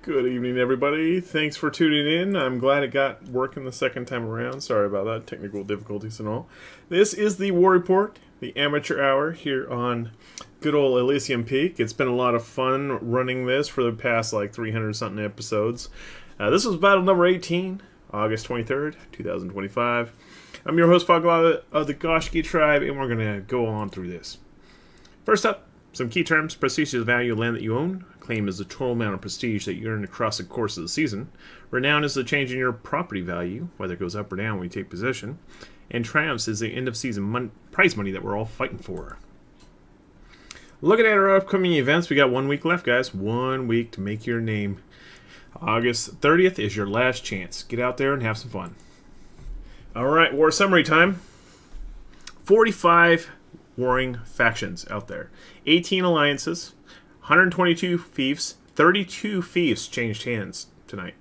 Good evening, everybody. Thanks for tuning in. I'm glad it got working the second time around. Sorry about that, technical difficulties and all. This is the War Report, the amateur hour here on good old Elysium Peak. It's been a lot of fun running this for the past 300 something episodes. This was battle number 18, August 23rd, 2025. I'm your host, Foghladha of the Goshki tribe, and we're going to go on through this. First up, some key terms. Prestige is the value of land that you own. Claim is the total amount of prestige that you earn across the course of the season. Renown is the change in your property value, whether it goes up or down when you take possession. And triumphs is the end of season prize money that we're all fighting for. Looking at our upcoming events, we got 1 week left, guys. 1 week to make your name. August 30th is your last chance. Get out there and have some fun. Alright, war summary time. 45 warring factions out there. 18 alliances. 122 fiefs. 32 fiefs changed hands tonight.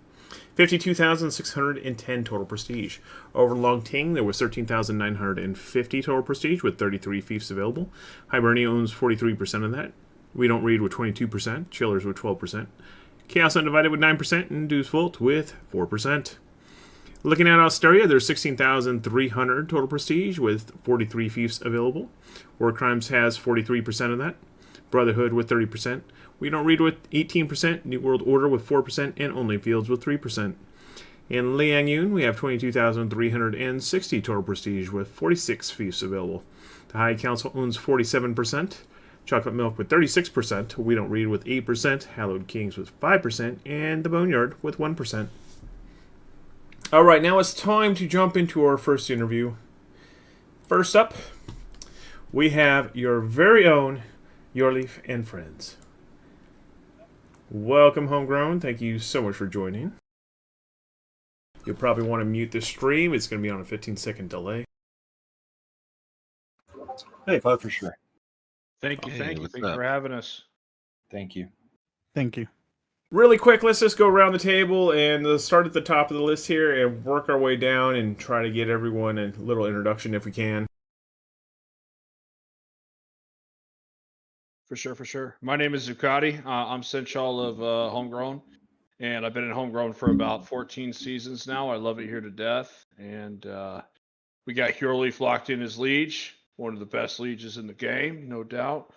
52,610 total prestige. Over Long Ting, there was 13,950 total prestige with 33 fiefs available. Hibernia owns 43% of that. We Don't Read with 22%. Chillers with 12%. Chaos Undivided with 9%. And Deuce Volt with 4%. Looking at Australia, there's 16,300 total prestige with 43 fiefs available. War Crimes has 43% of that. Brotherhood with 30%. We Don't Read with 18%. New World Order with 4%. And Only Fields with 3%. In Liang Yun, we have 22,360 total prestige with 46 fiefs available. The High Council owns 47%. Chocolate Milk with 36%. We Don't Read with 8%. Hallowed Kings with 5%. And the Boneyard with 1%. Alright, now it's time to jump into our first interview. First up, we have your very own Yorleaf and friends. Welcome, Homegrown. Thank you so much for joining. You'll probably want to mute the stream. It's going to be on a 15-second delay. Hey, for sure. Thank you for having us. Thank you. Thank you. Really quick, let's just go around the table and start at the top of the list here and work our way down and try to get everyone a little introduction if we can. For sure. My name is Zuccotti. I'm Seneschal of Homegrown, and I've been in Homegrown for about 14 seasons now. I love it here to death, and we got Yorleaf locked in as liege, one of the best lieges in the game, no doubt.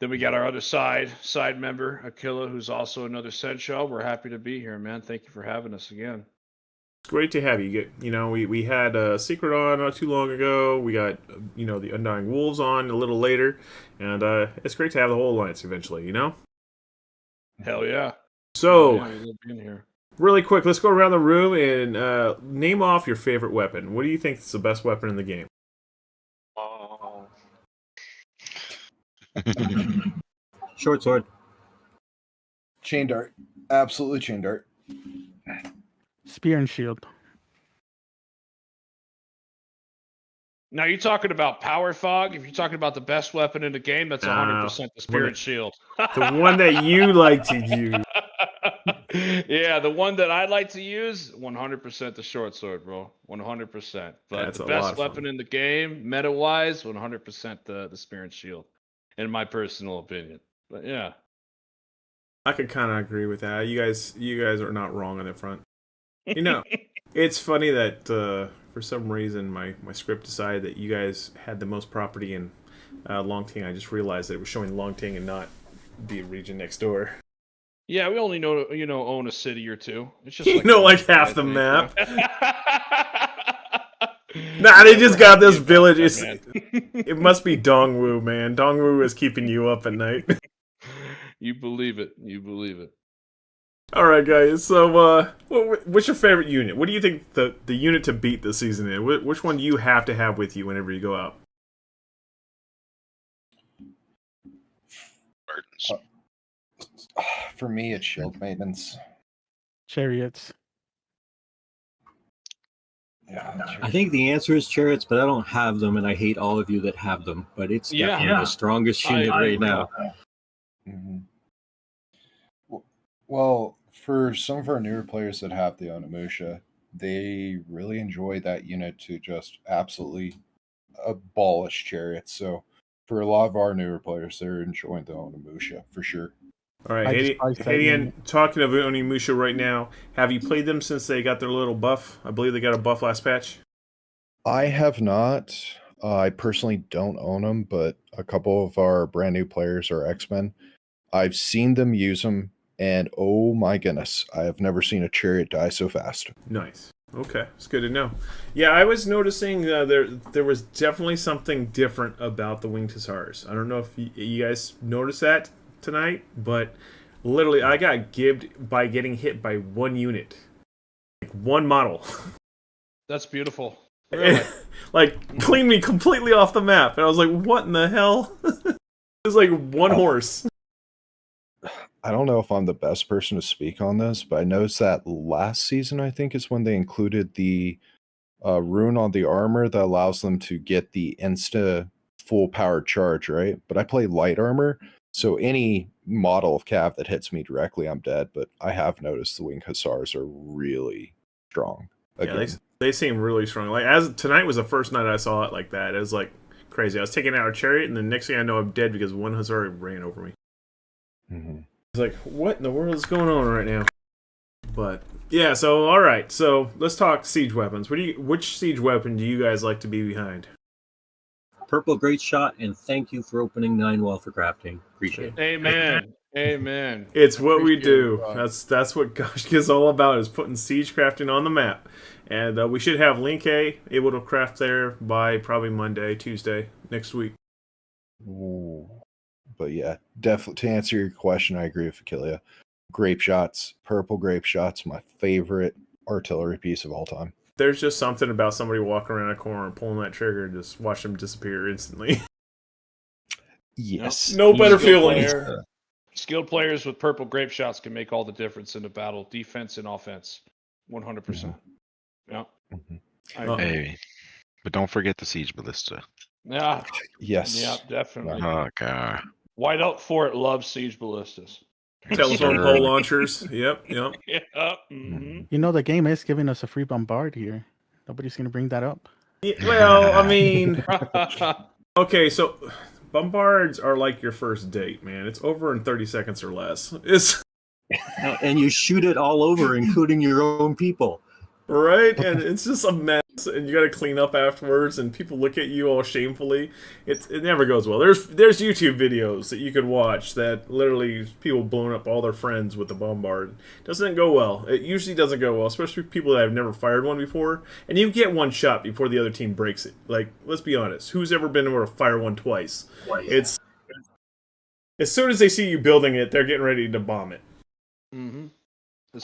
Then we got our other side member, Aquila, who's also another Seneschal. We're happy to be here, man. Thank you for having us again. It's great to have you. We had a Secret on not too long ago. We got, the Undying Wolves on a little later. And it's great to have the whole alliance eventually, Hell yeah. So, we love being here. Really quick, let's go around the room and name off your favorite weapon. What do you think is the best weapon in the game? Short sword. Chain dart. Absolutely chain dart. Spear and shield. Now, you're talking about power fog. If you're talking about the best weapon in the game, that's 100% the spear and shield. The one that you like to use. Yeah, the one that I like to use, 100% the short sword, bro. 100%. But That's the a lot best of fun. weapon in the game, meta-wise, 100% the spear and shield, in my personal opinion. But yeah. I could kind of agree with that. You guys are not wrong on that front. It's funny that for some reason my script decided that you guys had the most property in Long Ting. I just realized that it was showing Long Ting and not the region next door. Yeah, we only own a city or two. It's just like half the map. Nah, they just got this village. It must be Dongwu, man. Dongwu is keeping you up at night. You believe it. All right, guys. So, what's your favorite unit? What do you think the unit to beat this season is? Which one do you have to have with you whenever you go out? For me, it's shield maintenance. Chariots. Yeah. I think the answer is chariots, but I don't have them, and I hate all of you that have them. But it's definitely the strongest unit right now. Mm-hmm. Well, for some of our newer players that have the Onimusha, they really enjoy that unit to just absolutely abolish chariots. So for a lot of our newer players, they're enjoying the Onimusha for sure. All right, I despise that Hadian, unit. talking of Onimusha right now, have you played them since they got their little buff? I believe they got a buff last patch. I have not. I personally don't own them, but a couple of our brand new players are X-Men. I've seen them use them, and oh my goodness, I have never seen a chariot die so fast. Nice. Okay, it's good to know. Yeah, I was noticing there was definitely something different about the Winged Hussars. I don't know if you guys noticed that tonight, but literally I got gibbed by getting hit by one unit. Like one model. That's beautiful. Really? Like, cleaned me completely off the map. And I was like, what in the hell? It was like one horse. I don't know if I'm the best person to speak on this, but I noticed that last season, I think, is when they included the rune on the armor that allows them to get the insta full power charge, right? But I play light armor, so any model of Cav that hits me directly, I'm dead. But I have noticed the Winged Hussars are really strong. Again. Yeah, they seem really strong. Like, as tonight was the first night I saw it like that. It was like crazy. I was taking out a chariot, and the next thing I know, I'm dead because one Hussar ran over me. Mm-hmm. It's like, what in the world is going on right now? But yeah, so all right, so let's talk siege weapons. Which siege weapon do you guys like to be behind? Purple, great shot, and thank you for opening 9 well for crafting. Appreciate it. Amen. Amen. It's what we Appreciate do. it, That's what Gosh is all about, is putting siege crafting on the map. And we should have Link A able to craft there by probably Monday, Tuesday next week. Ooh. But yeah, definitely to answer your question, I agree with Achillia. Grape shots, purple grape shots, my favorite artillery piece of all time. There's just something about somebody walking around a corner and pulling that trigger and just watch them disappear instantly. Yes. No better feeling. Skilled players with purple grape shots can make all the difference in a battle, defense and offense. 100%. Mm-hmm. Yeah. Mm-hmm. Hey, but don't forget the siege ballista. Yeah. Yes. Yeah, definitely. Oh god. Whiteout Fort loves siege ballistas. Telephone pole launchers. Yep. Yeah. Mm-hmm. You know, the game is giving us a free bombard here. Nobody's going to bring that up. Yeah, well, I mean, okay, so bombards are like your first date, man. It's over in 30 seconds or less. It's And you shoot it all over, including your own people. right, and it's just a mess, and you got to clean up afterwards, and people look at you all shamefully. It never goes well. There's YouTube videos that you could watch that literally people blowing up all their friends with the bombard. Doesn't go well. It usually doesn't go well, especially people that have never fired one before. And you get one shot before the other team breaks it. Like, let's be honest, who's ever been able to fire one twice? It's as soon as they see you building it, they're getting ready to bomb it. Mm-hmm.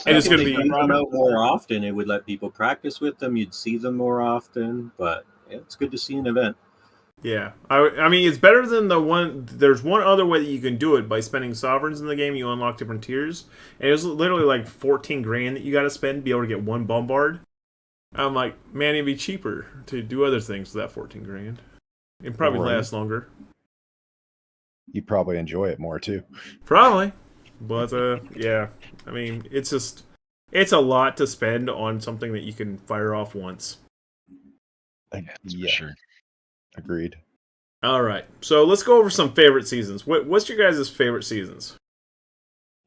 And it's gonna be run out more often. It would let people practice with them. You'd see them more often, but it's good to see an event. Yeah, I mean, it's better than the one. There's one other way that you can do it by spending sovereigns in the game. You unlock different tiers, and it was literally like 14 grand that you got to spend to be able to get one bombard. I'm like, man, it'd be cheaper to do other things with that 14 grand. It'd probably last longer. You probably enjoy it more too. Probably, but yeah, I mean, it's a lot to spend on something that you can fire off once. Yeah, For sure. agreed. All right, so let's go over some favorite seasons. What's your guys' favorite seasons?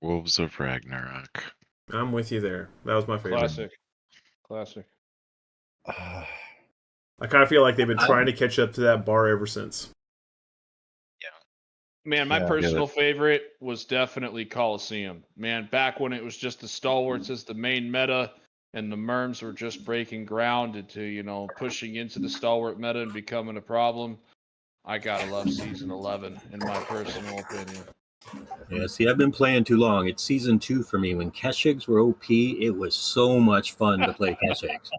Wolves of Ragnarok. I'm with you there. That was my favorite. Classic. I kind of feel like they've been trying to catch up to that bar ever since. Man, my Yeah. personal favorite was definitely Coliseum. Man, back when it was just the stalwarts as the main meta, and the merms were just breaking ground into, pushing into the stalwart meta and becoming a problem. I gotta love season 11, in my personal opinion. Yeah, see, I've been playing too long. It's season 2 for me. When Keshigs were OP, it was so much fun to play Keshigs.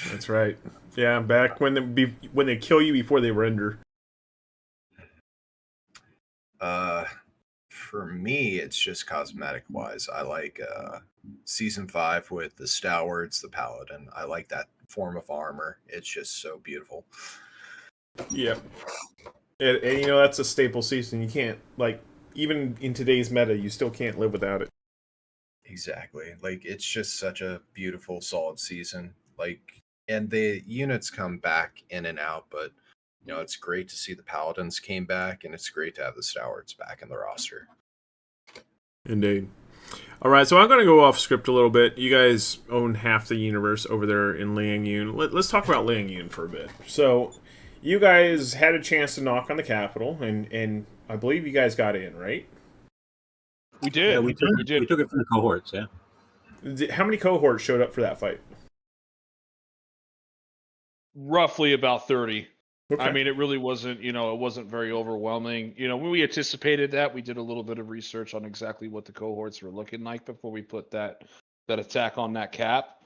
That's right. Yeah, back when they kill you before they render. For me, it's just cosmetic wise. I like season 5 with the stalwarts, the paladin. I like that form of armor. It's just so beautiful. Yeah. And that's a staple season. You can't, even in today's meta, you still can't live without it. Exactly. It's just such a beautiful, solid season. And the units come back in and out, but it's great to see the paladins came back, and it's great to have the stalwarts back in the roster. Indeed. All right, so I'm going to go off script a little bit. You guys own half the universe over there in Liang Yun. Let's talk about Liang Yun for a bit. So, you guys had a chance to knock on the capital, and I believe you guys got in, right? We did. Yeah, we took it from the cohorts. Yeah. How many cohorts showed up for that fight? Roughly about 30. Okay. I mean, it really wasn't, it wasn't very overwhelming. When we anticipated that, we did a little bit of research on exactly what the cohorts were looking like before we put that attack on that cap.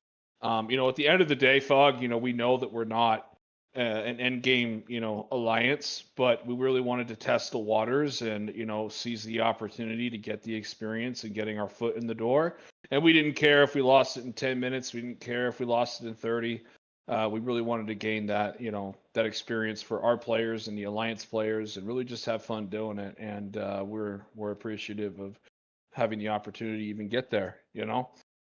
At the end of the day, Fog, we know that we're not an end game, alliance, but we really wanted to test the waters and, seize the opportunity to get the experience and getting our foot in the door. And we didn't care if we lost it in 10 minutes. We didn't care if we lost it in 30. We really wanted to gain that, that experience for our players and the alliance players, and really just have fun doing it. And we're appreciative of having the opportunity to even get there.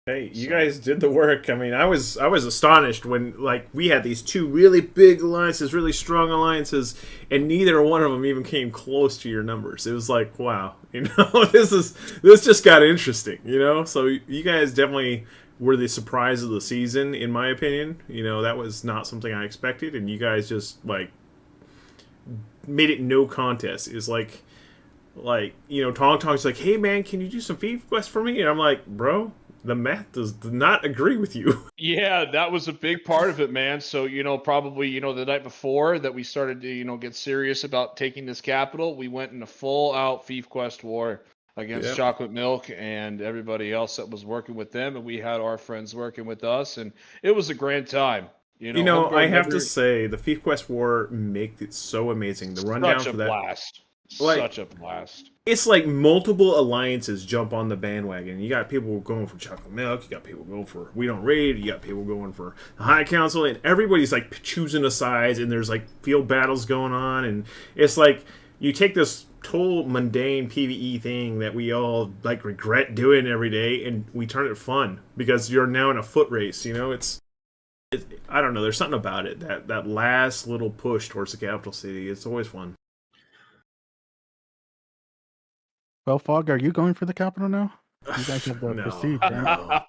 Hey, you guys did the work. I mean, I was astonished when we had these two really big alliances, really strong alliances, and neither one of them even came close to your numbers. It was like, wow, this just got interesting, So you guys definitely were the surprise of the season, in my opinion. That was not something I expected, and you guys just made it no contest. It's Tong Tong's like, hey man, can you do some fief quests for me? And I'm like, bro, the math does not agree with you. Yeah, that was a big part of it, man. So, probably, the night before that we started to, get serious about taking this capital, we went in a full out fief quest war against Chocolate Milk and everybody else that was working with them, and we had our friends working with us, and it was a grand time. I have to say, the fief quest war makes it so amazing. The rundown for that, blast. Such a blast. It's like multiple alliances jump on the bandwagon. You got people going for Chocolate Milk, you got people going for We Don't Raid, you got people going for the High Council, and everybody's choosing a side, and there's field battles going on, and it's you take this total mundane PvE thing that we all regret doing every day, and we turn it fun because you're now in a foot race. It's I don't know. There's something about it, that last little push towards the capital city. It's always fun. Well, Fog, are you going for the capital now? You guys have the prestige, right?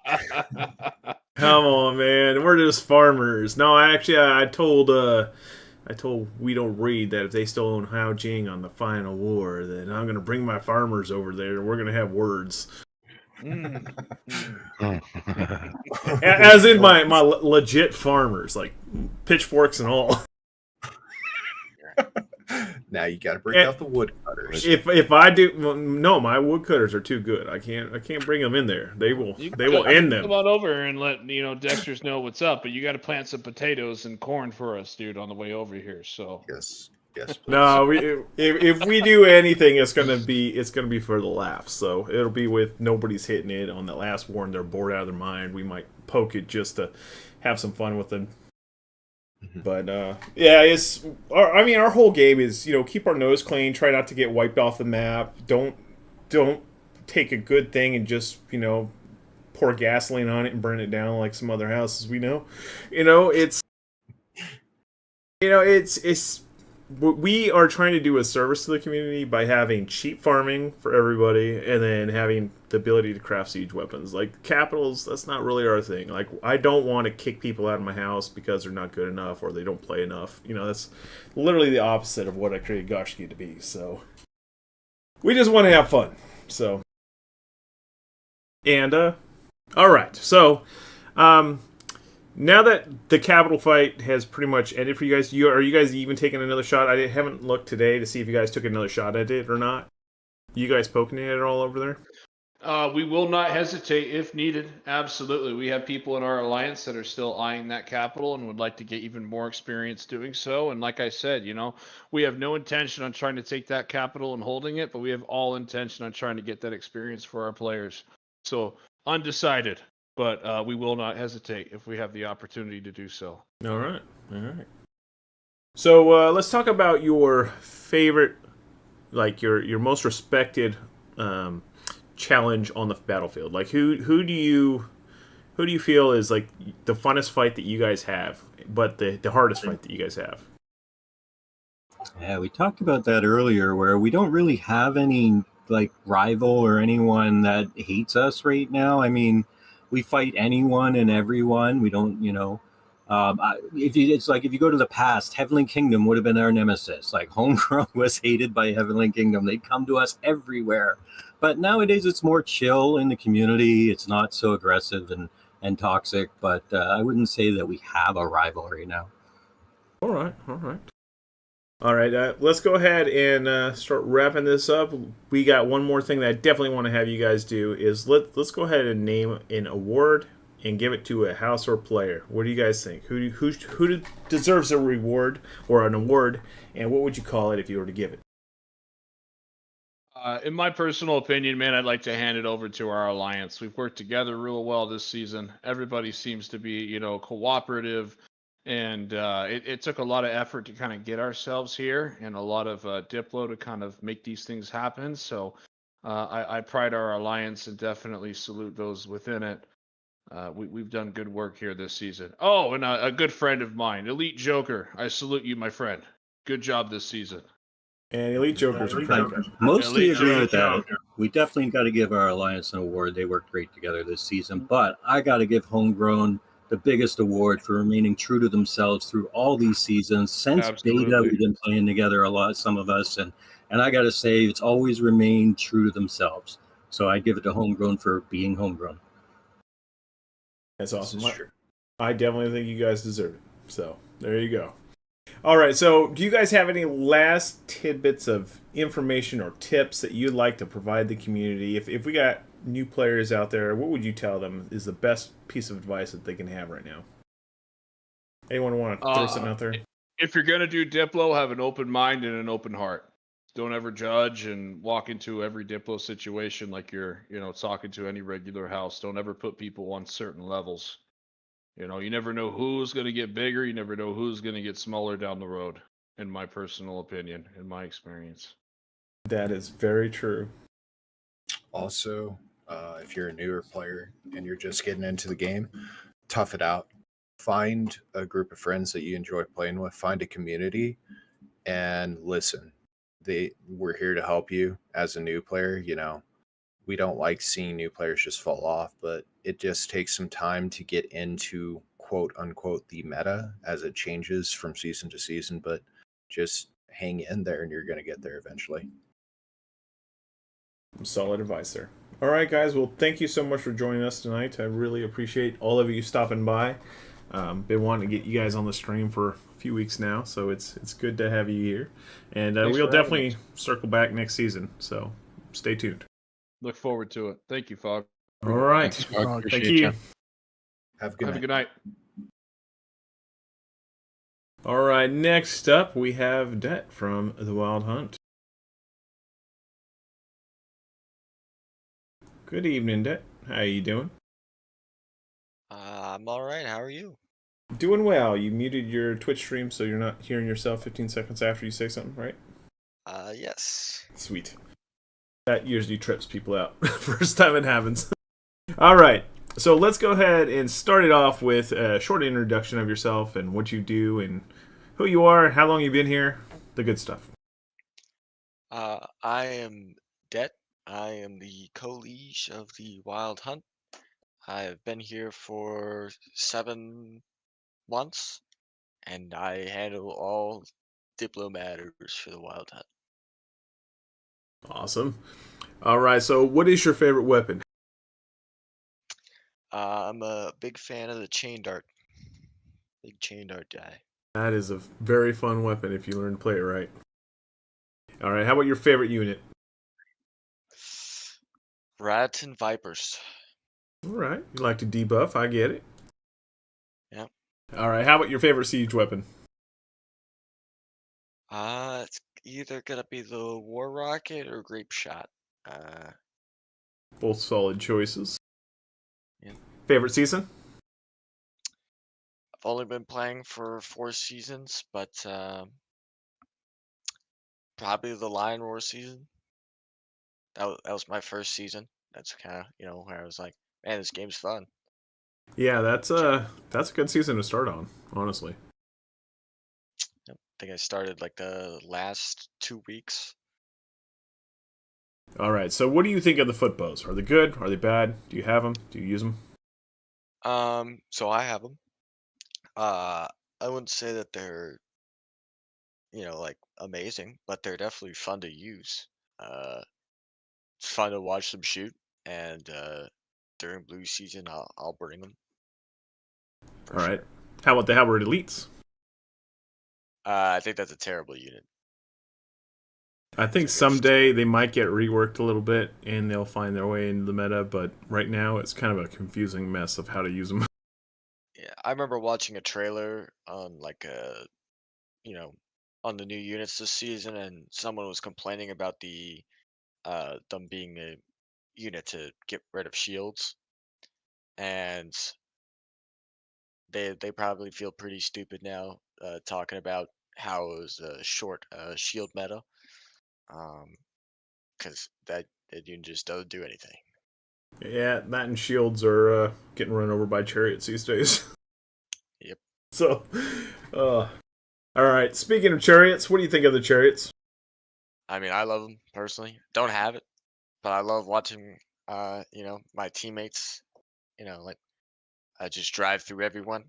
Come on, man. We're just farmers. No, I told We Don't Read that if they still own Hao Jing on the final war, then I'm gonna bring my farmers over there and we're gonna have words. As in my legit farmers, pitchforks and all. Now you got to bring out the woodcutters. If I do, no, my woodcutters are too good. I can't bring them in there. They will end them. Come on over and let Dexter's know what's up. But you got to plant some potatoes and corn for us, dude, on the way over here. So yes. Please. No, if we do anything, it's gonna be for the laughs. So it'll be with nobody's hitting it on the last war and they're bored out of their mind. We might poke it just to have some fun with them. But our whole game is keep our nose clean, try not to get wiped off the map. Don't take a good thing and just pour gasoline on it and burn it down like some other houses we know. We are trying to do a service to the community by having cheap farming for everybody and then having the ability to craft siege weapons. Capitals, that's not really our thing. I don't want to kick people out of my house because they're not good enough or they don't play enough. That's literally the opposite of what I created Goshki to be. So we just want to have fun. So, and all right. So, now that the capital fight has pretty much ended for you guys, are you guys even taking another shot? I haven't looked today to see if you guys took another shot at it or not. You guys poking it all over there? We will not hesitate if needed. Absolutely. We have people in our alliance that are still eyeing that capital and would like to get even more experience doing so. And like I said, we have no intention on trying to take that capital and holding it, but we have all intention on trying to get that experience for our players. So undecided. But we will not hesitate if we have the opportunity to do so. All right. So let's talk about your favorite, your most respected challenge on the battlefield. Who do you feel is the funnest fight that you guys have, but the hardest fight that you guys have? Yeah, we talked about that earlier, where we don't really have any like rival or anyone that hates us right now. I mean, we fight anyone and everyone. We don't, it's like if you go to the past, Heavenly Kingdom would have been our nemesis. Like Homegrown was hated by Heavenly Kingdom. They'd come to us everywhere. But nowadays it's more chill in the community. It's not so aggressive and toxic. But I wouldn't say that we have a rivalry now. All right. All right, let's go ahead and start wrapping this up. We got one more thing that I definitely want to have you guys do is let's go ahead and name an award and give it to a house or player. What do you guys think? Who deserves a reward or an award, and what would you call it if you were to give it? In my personal opinion, man, I'd like to hand it over to our alliance. We've worked together real well this season. Everybody seems to be, cooperative. And it took a lot of effort to kind of get ourselves here and a lot of Diplo to kind of make these things happen. So I pride our alliance and definitely salute those within it. We've done good work here this season. Oh, and a good friend of mine, Elite Joker. I salute you, my friend. Good job this season. And Elite Joker's a pretty good. Mostly Elite agree with Joker. that. We definitely got to give our alliance an award. They worked great together this season. But I got to give Homegrown the biggest award for remaining true to themselves through all these seasons. Since Absolutely. beta, we've been playing together a lot, some of us, and I got to say, it's always remained true to themselves. So I give it to Homegrown for being Homegrown. That's awesome. This is true. I definitely think you guys deserve it. So there you go. All right. So do you guys have any last tidbits of information or tips that you'd like to provide the community? If we got new players out there, what would you tell them is the best piece of advice that they can have right now? Anyone want to throw something out there? If you're going to do Diplo, have an open mind and an open heart. Don't ever judge and walk into every Diplo situation like you're, talking to any regular house. Don't ever put people on certain levels. You never know who's going to get bigger. You never know who's going to get smaller down the road, in my personal opinion, in my experience. That is very true. Also, if you're a newer player and you're just getting into the game, tough it out. Find a group of friends that you enjoy playing with. Find a community and listen. We're here to help you as a new player. We don't like seeing new players just fall off, but it just takes some time to get into quote unquote the meta as it changes from season to season. But just hang in there and you're going to get there eventually. Solid advice there. All right, guys. Well, thank you so much for joining us tonight. I really appreciate all of you stopping by. Been wanting to get you guys on the stream for a few weeks now, so it's good to have you here. And we'll definitely circle back next season, so stay tuned. Look forward to it. Thank you, Fog. All right. Thanks, Fog. Thank Thank Appreciate you. ya. Have a good Have night. a good night. All right, next up we have Det from The Wild Hunt. Good evening, Det. How you doing? I'm all right. How are you? Doing well. You muted your Twitch stream so you're not hearing yourself 15 seconds after you say something, right? Yes. Sweet. That usually trips people out. First time it happens. All right. So let's go ahead and start it off with a short introduction of yourself and what you do and who you are, how long you've been here, the good stuff. I am Det. I am the co-liege of the Wild Hunt. I've been here for 7 months, and I handle all Diplo matters for the Wild Hunt. Awesome. All right. So what is your favorite weapon? I'm a big fan of the chain dart. Big chain dart guy. That is a very fun weapon if you learn to play it right. All right. How about your favorite unit? Rats and Vipers. All right. You like to debuff. I get it. Yep. All right. How about your favorite siege weapon? It's either gonna be the War Rocket or Grape Shot. Both solid choices. Yeah. Favorite season? I've only been playing for 4 seasons, but probably the Lion Roar season. That was my first season. That's kind of where I was like, man, this game's fun. Yeah, that's a good season to start on, honestly. Yep. I think I started like the last 2 weeks. All right. So, what do you think of the foot bows? Are they good? Are they bad? Do you have them? Do you use them? So I have them. I wouldn't say that they're, like amazing, but they're definitely fun to use. Uh, it's fun to watch them shoot, and during blue season, I'll bring them for All right. sure. How about the Halberd Elites? I think that's a terrible unit. I think It's like a someday they might get reworked a little bit and they'll find their way into the meta, but right now it's kind of a confusing mess of how to use them. Yeah, I remember watching a trailer on you know, on the new units this season, and someone was complaining about them being a unit to get rid of shields, and they probably feel pretty stupid now, talking about how it was a short shield meta, because that unit just doesn't do anything. Yeah, that and shields are getting run over by chariots these days. Yep. So, all right. Speaking of chariots, what do you think of the chariots? I mean, I love them personally. Don't have it, but I love watching, my teammates, like just drive through everyone.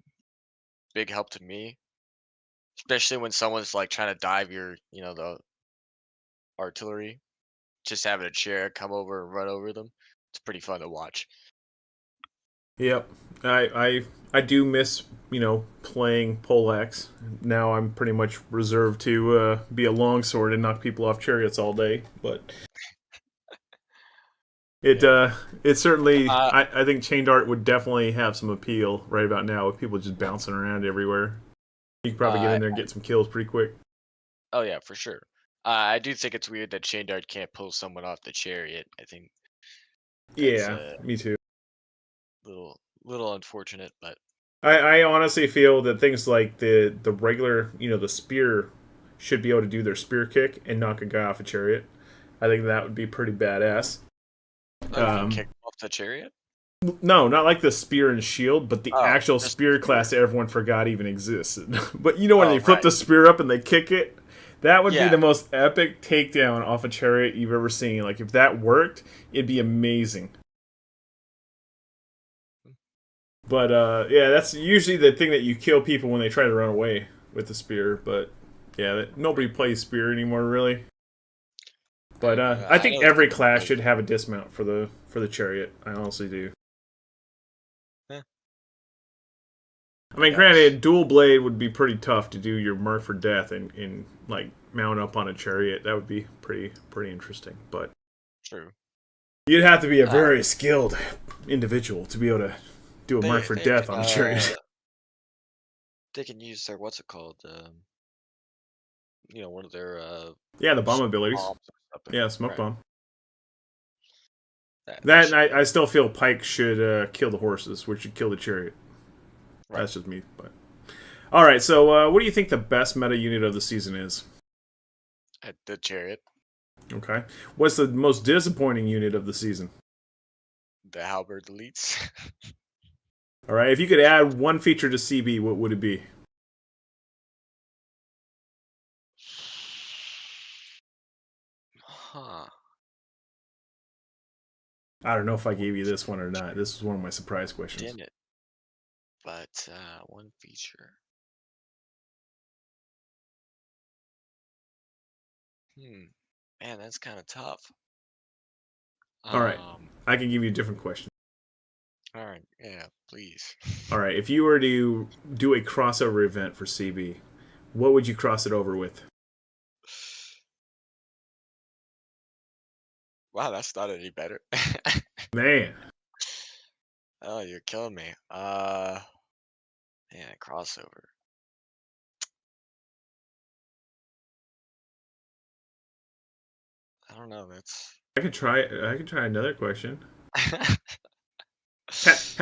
Big help to me, especially when someone's like trying to dive the artillery. Just having a chair come over and run over them. It's pretty fun to watch. Yep, I do miss playing poleaxe. Now I'm pretty much reserved to be a longsword and knock people off chariots all day. But Yeah. it certainly Uh, I think chained art would definitely have some appeal right about now with people just bouncing around everywhere. You could probably get uh, in there and get some kills pretty quick. oh yeah, for sure. I do think it's weird that Chain Dart can't pull someone off the chariot. I think that's Yeah, me too. little unfortunate, but I honestly feel that things like the regular, the spear should be able to do their spear kick and knock a guy off a chariot. I think that would be pretty badass. oh, you can kick off the chariot. No, not like the spear and shield, but the Oh, actual just spear the class spear. everyone forgot even existed. But you know when Oh, they flip right. the spear up and they kick it? That would be Yeah. the most epic takedown off a chariot you've ever seen. Like, if that worked, it'd be amazing. But, yeah, that's usually the thing that you kill people when they try to run away with the spear. But, yeah, nobody plays spear anymore, really. But I think know every someone class plays should it. have a dismount for the chariot. I honestly do. Eh, I mean, guess. granted, dual blade would be pretty tough to do your mark for death and like mount up on a chariot. That would be pretty interesting. But True. you'd have to be a Uh, very skilled individual to be able to do a mark they for they death can on a chariot. they can use their what's it called? One of their Yeah, the bomb smoke abilities. bombs or something. Yeah, smoke Right. bomb. That That and should be I still feel Pike should kill the horses, which should kill the chariot. right. That's just me. But all right, so what do you think the best meta unit of the season is? At the chariot, Okay, what's the most disappointing unit of the season? the halberd elites. All right, if you could add one feature to CB, what would it be? Huh. I don't know if I gave you this one or not. This is one of my surprise questions. Didn't it? But one feature. Man, that's kind of tough. All right, Um. I can give you a different question. All right. Yeah. Please. All right, if you were to do a crossover event for CB, what would you cross it over with? Wow, that's not any better. Man, Oh, you're killing me. Yeah, crossover. I don't know. That's. I could try. I could try another question. Have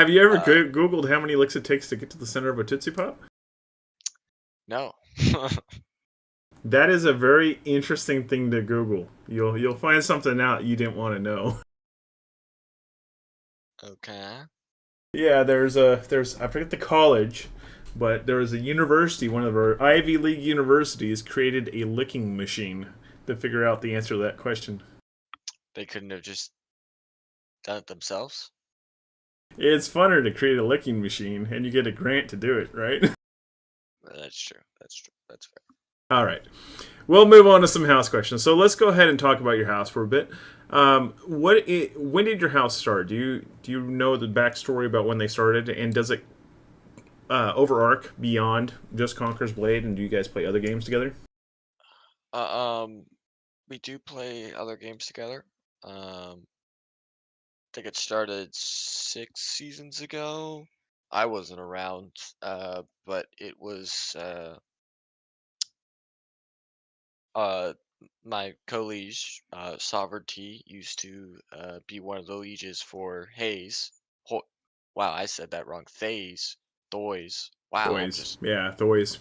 you ever Uh, Googled how many licks it takes to get to the center of a Tootsie Pop? no. That is a very interesting thing to Google. You'll find something out you didn't want to know. Okay. Yeah, there's I forget the college, but there was a university, one of our Ivy League universities, created a licking machine to figure out the answer to that question. They couldn't have just done it themselves. It's funner to create a licking machine, and you get a grant to do it, right? That's true. That's true. That's fair. All right. We'll move on to some house questions. So let's go ahead and talk about your house for a bit. When did your house start? Do you know the backstory about when they started, and does it overarch beyond just Conqueror's Blade? And do you guys play other games together? We do play other games together. I think it started 6 seasons ago. I wasn't around, but it was my co-liege, Sovereignty, used to be one of the lieges for Hayes. Wow, I said that wrong. Thoys. Wow, I'm Thoys. just. Yeah, Thoys.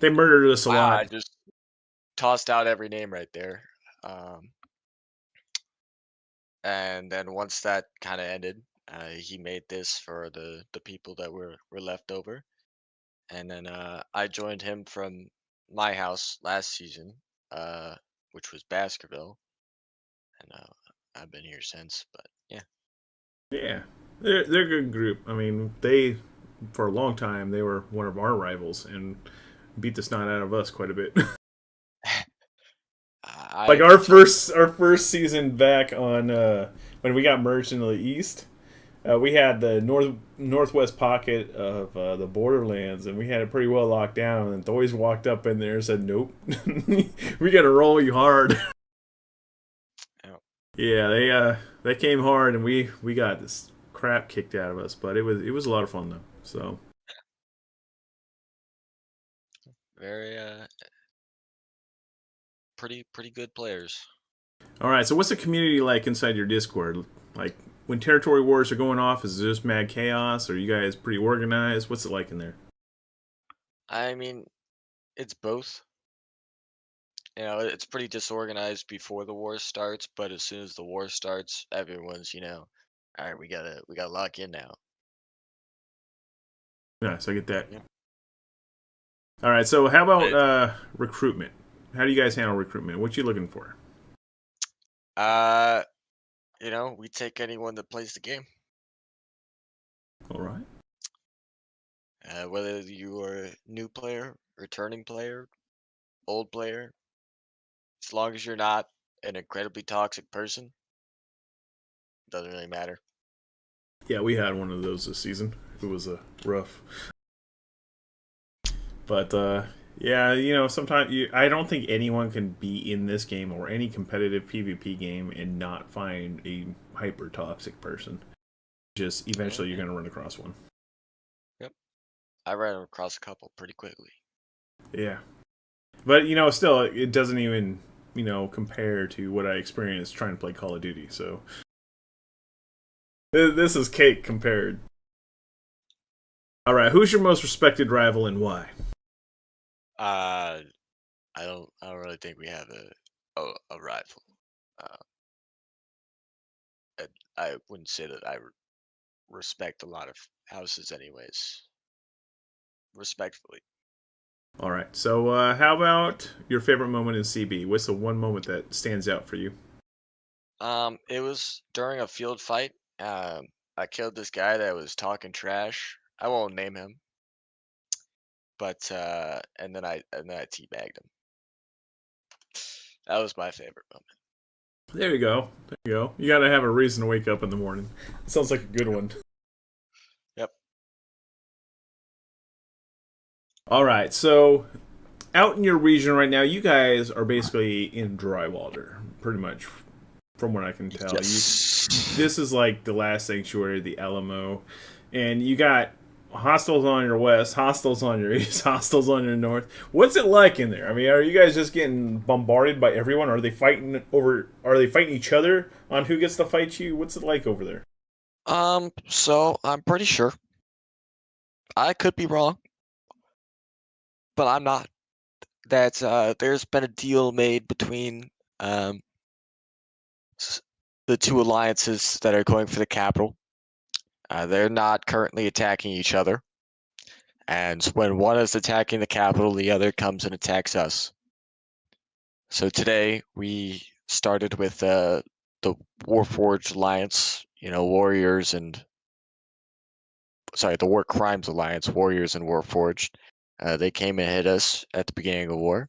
They murdered us a Wow, lot. I just tossed out every name right there. And then once that kind of ended, he made this for the people that were left over. And then I joined him from my house last season, which was Baskerville, and I've been here since. But yeah, Yeah, they're a good group. I mean, they for a long time they were one of our rivals and beat the snot out of us quite a bit. Like our first season back on when we got merged into the East. We had the northwest pocket of the Borderlands, and we had it pretty well locked down. And Thoys walked up in there and said, "Nope, we got to roll you hard." Yep. Yeah, they came hard, and we got this crap kicked out of us. But it was a lot of fun though. So very pretty good players. all right, so what's the community like inside your Discord? Like when territory wars are going off, is it just mad chaos? Are you guys pretty organized? What's it like in there? I mean, it's both. You know, it's pretty disorganized before the war starts, but as soon as the war starts, everyone's, all right, we gotta lock in now. Nice, I get that. Yeah. All right, so how about recruitment? How do you guys handle recruitment? What you looking for? We take anyone that plays the game. All right. Whether you are a new player, returning player, old player, as long as you're not an incredibly toxic person, doesn't really matter. Yeah, we had one of those this season. It was rough. But yeah, sometimes I don't think anyone can be in this game or any competitive PvP game and not find a hyper toxic person. Just eventually you're gonna run across one. Yep, I ran across a couple pretty quickly. Yeah, but still, it doesn't even compare to what I experienced trying to play Call of Duty. So this is cake compared. All right, who's your most respected rival and why? I don't really think we have a rival. I wouldn't say that I respect a lot of houses, anyways. Respectfully. All right, so how about your favorite moment in CB? What's the one moment that stands out for you? It was during a field fight. I killed this guy that was talking trash. I won't name him. But and then I teabagged him. That was my favorite moment. There you go. There you go. You gotta have a reason to wake up in the morning. It sounds like a good one. Yep. All right, so out in your region right now, you guys are basically in Drywalder, pretty much, from what I can tell. Yes. This is like the last sanctuary, the Alamo, and you got hostiles on your west, hostiles on your east, hostiles on your north. What's it like in there? I mean, are you guys just getting bombarded by everyone? Are they fighting each other on who gets to fight you? What's it like over there? So I'm pretty sure. I could be wrong, but I'm not. That there's been a deal made between the two alliances that are going for the capital. They're not currently attacking each other. And when one is attacking the capital, the other comes and attacks us. So today we started with the Warforged Alliance, warriors and the War Crimes Alliance, warriors and Warforged. They came and hit us at the beginning of the war.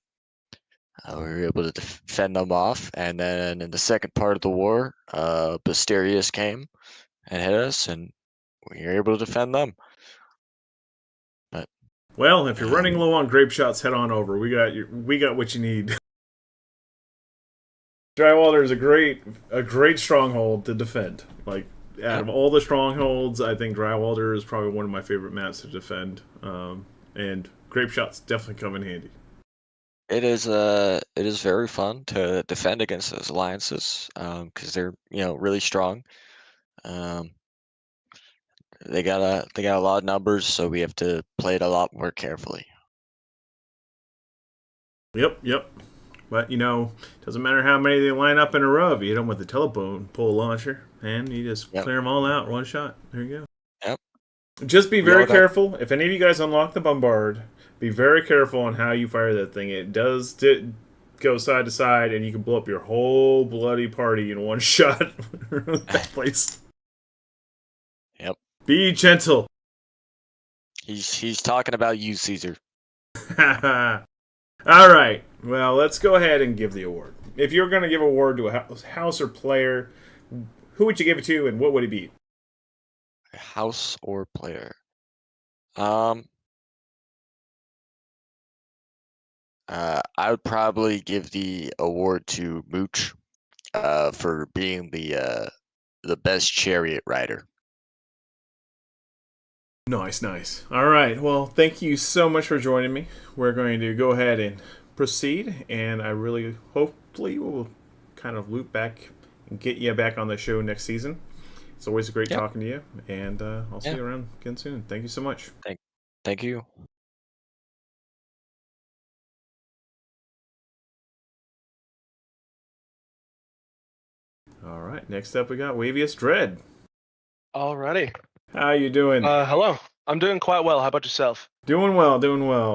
We were able to defend them off, and then in the second part of the war, Basterius came and hit us, and we were able to defend them. But Well, if you're running low on grape shots, head on over. We got what you need. Drywalder is a great stronghold to defend. Like, out of all the strongholds, I think Drywalder is probably one of my favorite maps to defend. And grape shots definitely come in handy. it is very fun to defend against those alliances because they're really strong. They got a lot of numbers, so we have to play it a lot more carefully. Yep. But, doesn't matter how many they line up in a row. If you hit them with the telephone pole launcher, and you just clear them all out one shot. There you go. Yep. Just be very careful. If any of you guys unlock the Bombard, be very careful on how you fire that thing. It does go side to side, and you can blow up your whole bloody party in one shot. That place. Yep. Be gentle. He's talking about you, Caesar. All right. Well, let's go ahead and give the award. If you're going to give an award to a house or player, who would you give it to, and what would it be? House or player? I would probably give the award to Mooch for being the best chariot rider. Nice. All right. Well, thank you so much for joining me. We're going to go ahead and proceed, and I really hopefully will kind of loop back and get you back on the show next season. It's always great talking to you, and I'll see you around again soon. Thank you so much. Thank you. All right. Next up, we got Wavius Dread. Alrighty. How you doing? Hello. I'm doing quite well. How about yourself? Doing well.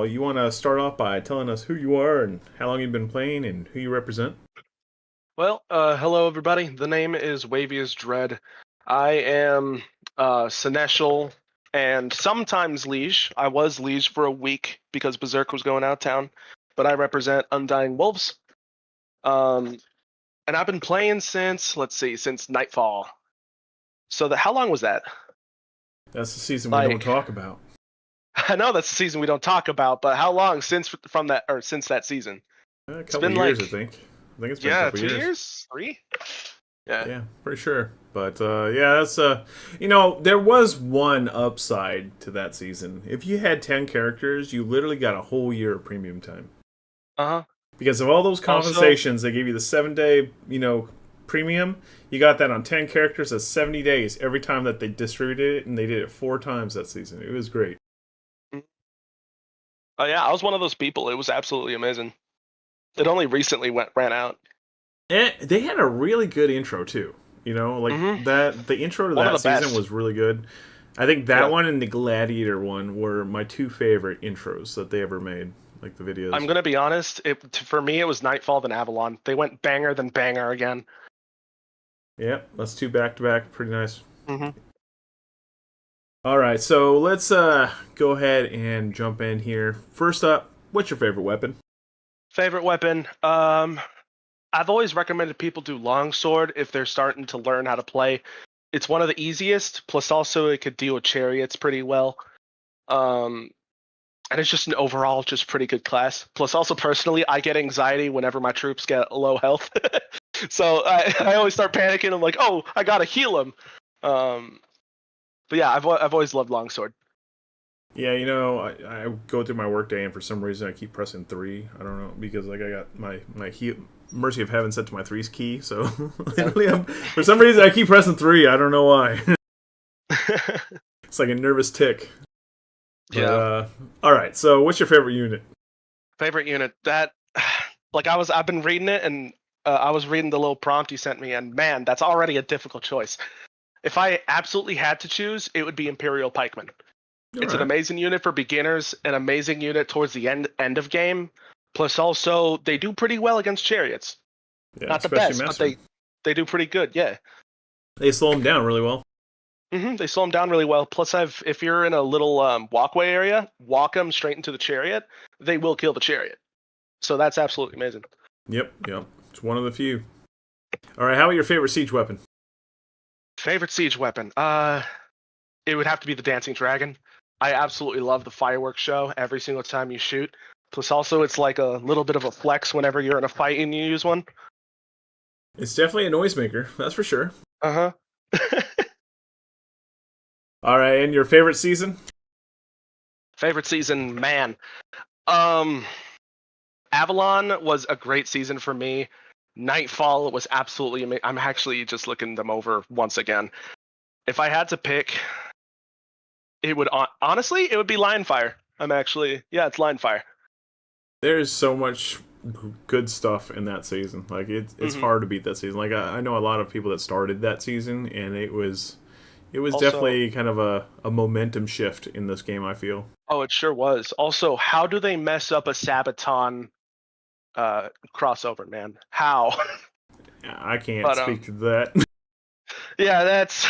You want to start off by telling us who you are and how long you've been playing and who you represent? Well, hello everybody. The name is Wavius Dread. I am Seneschal and sometimes Liege. I was Liege for a week because Berserk was going out of town, but I represent Undying Wolves. And I've been playing since Nightfall. So how long was that? That's the season we don't talk about. I know that's the season we don't talk about, but how long since that season? A couple years, I think. I think it's been a couple 2 years, 3. Yeah, pretty sure. But that's there was one upside to that season. If you had 10 characters, you literally got a whole year of premium time. Because of all those conversations, they gave you the 7-day, premium. You got that on 10 characters. That's 70 days every time that they distributed it, and they did it 4 times that season. It was great. Oh yeah, I was one of those people. It was absolutely amazing. It only recently ran out. And they had a really good intro too. The intro to that season was really good. I think that one and the Gladiator one were my 2 favorite intros that they ever made. Like the videos. I'm gonna be honest. For me, it was Nightfall then Avalon. They went banger then banger again. Yeah, that's 2 back to back. Pretty nice. All right, so let's go ahead and jump in here. First up, what's your favorite weapon? Favorite weapon? I've always recommended people do longsword if they're starting to learn how to play. It's one of the easiest. Plus, also it could deal with chariots pretty well. And it's just an overall just pretty good class. Plus, also personally, I get anxiety whenever my troops get low health. So I always start panicking. I'm like, oh, I gotta heal them. But yeah, I've always loved longsword. Yeah, I go through my workday and for some reason I keep pressing 3. I don't know, because I got my Mercy of Heaven set to my 3's key. So for some reason I keep pressing 3. I don't know why. It's like a nervous tick. But, all right. So what's your favorite unit? Favorite unit? That I've been reading it and I was reading the little prompt you sent me, and man, that's already a difficult choice. If I absolutely had to choose, it would be Imperial Pikemen. It's an amazing unit for beginners, an amazing unit towards the end of game. Plus, also they do pretty well against chariots. Yeah, Not the especially best, but Master. they do pretty good. Yeah. They slow them down really well. They slow them down really well. Plus, if you're in a little walkway area, walk them straight into the chariot. They will kill the chariot. So that's absolutely amazing. Yep. It's one of the few. All right, how about your favorite siege weapon? Favorite siege weapon? It would have to be the dancing dragon. I absolutely love the fireworks show every single time you shoot. Plus, also, it's like a little bit of a flex whenever you're in a fight and you use one. It's definitely a noisemaker, that's for sure. Uh huh. All right, and your favorite season? Favorite season, man. Avalon was a great season for me. Nightfall was absolutely amazing. I'm actually just looking them over once again. If I had to pick, it would honestly, it would be Lionfire. It's Lionfire. There's so much good stuff in that season. Like it's hard to beat that season. Like I know a lot of people that started that season, and it was also, definitely kind of a momentum shift in this game, I feel. Oh, it sure was. Also, how do they mess up a Sabaton crossover, man? How? I can't speak to that. Yeah, that's.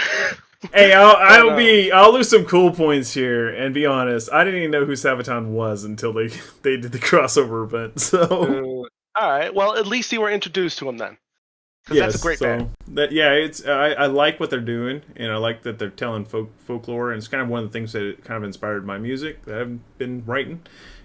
Hey, I'll lose some cool points here and be honest. I didn't even know who Sabaton was until they did the crossover event. So, all right. Well, at least you were introduced to him then. Yes, that's a great band. I like what they're doing, and I like that they're telling folklore, and it's kind of one of the things that kind of inspired my music that I've been writing,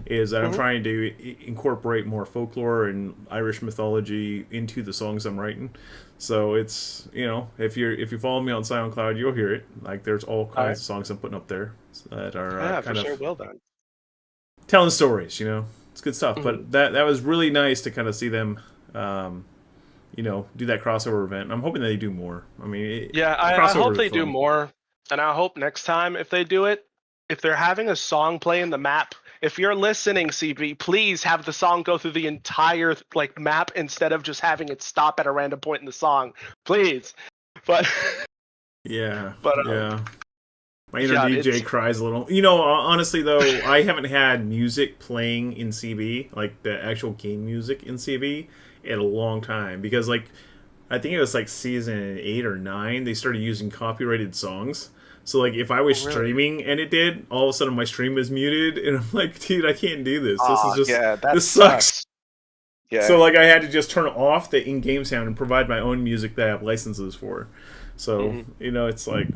is that I'm trying to incorporate more folklore and Irish mythology into the songs I'm writing. So it's, if you follow me on SoundCloud, you'll hear it. Like there's all kinds of songs I'm putting up there that are kind of well done. Telling stories. It's good stuff. But that was really nice to kind of see them. Do that crossover event. I'm hoping they do more. I mean, I hope they do more, and I hope next time if they do it, if they're having a song play in the map, if you're listening, CB, please have the song go through the entire map instead of just having it stop at a random point in the song, please. But yeah, but my inner DJ cries a little. Honestly though, I haven't had music playing in CB, like the actual game music in CB, in a long time, because I think it was season 8 or 9 they started using copyrighted songs. So if I was streaming and it did, all of a sudden my stream was muted, and I'm like, dude, I can't do this. This is just this sucks. Yeah. So I had to just turn off the in-game sound and provide my own music that I have licenses for. So it's I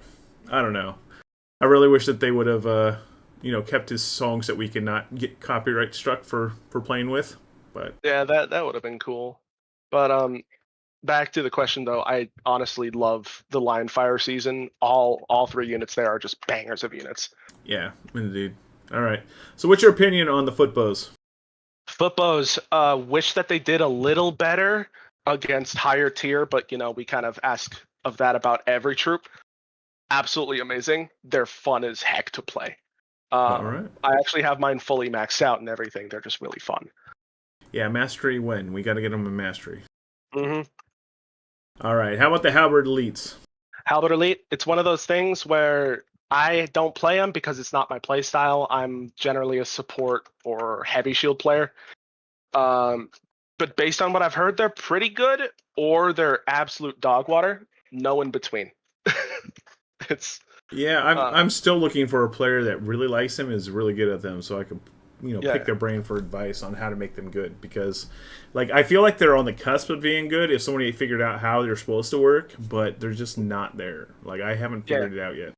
don't know. I really wish that they would have kept his songs that we could not get copyright struck for playing with. But yeah, that would have been cool. But back to the question though, I honestly love the Lionfire season. All 3 units there are just bangers of units. Yeah, indeed. All right. So what's your opinion on the footbows? Footbows, wish that they did a little better against higher tier, but we kind of ask of that about every troop. Absolutely amazing. They're fun as heck to play. All right. I actually have mine fully maxed out and everything. They're just really fun. Yeah, mastery win. We got to get them in mastery. Mm-hmm. All right. How about the Halberd Elites? Halberd Elite, it's one of those things where I don't play them because it's not my play style. I'm generally a support or heavy shield player. But based on what I've heard, they're pretty good, or they're absolute dog water. No in between. I'm still looking for a player that really likes them, is really good at them, so I could pick their brain for advice on how to make them good, because I feel like they're on the cusp of being good if somebody figured out how they're supposed to work, but they're just not there. I haven't figured it out yet.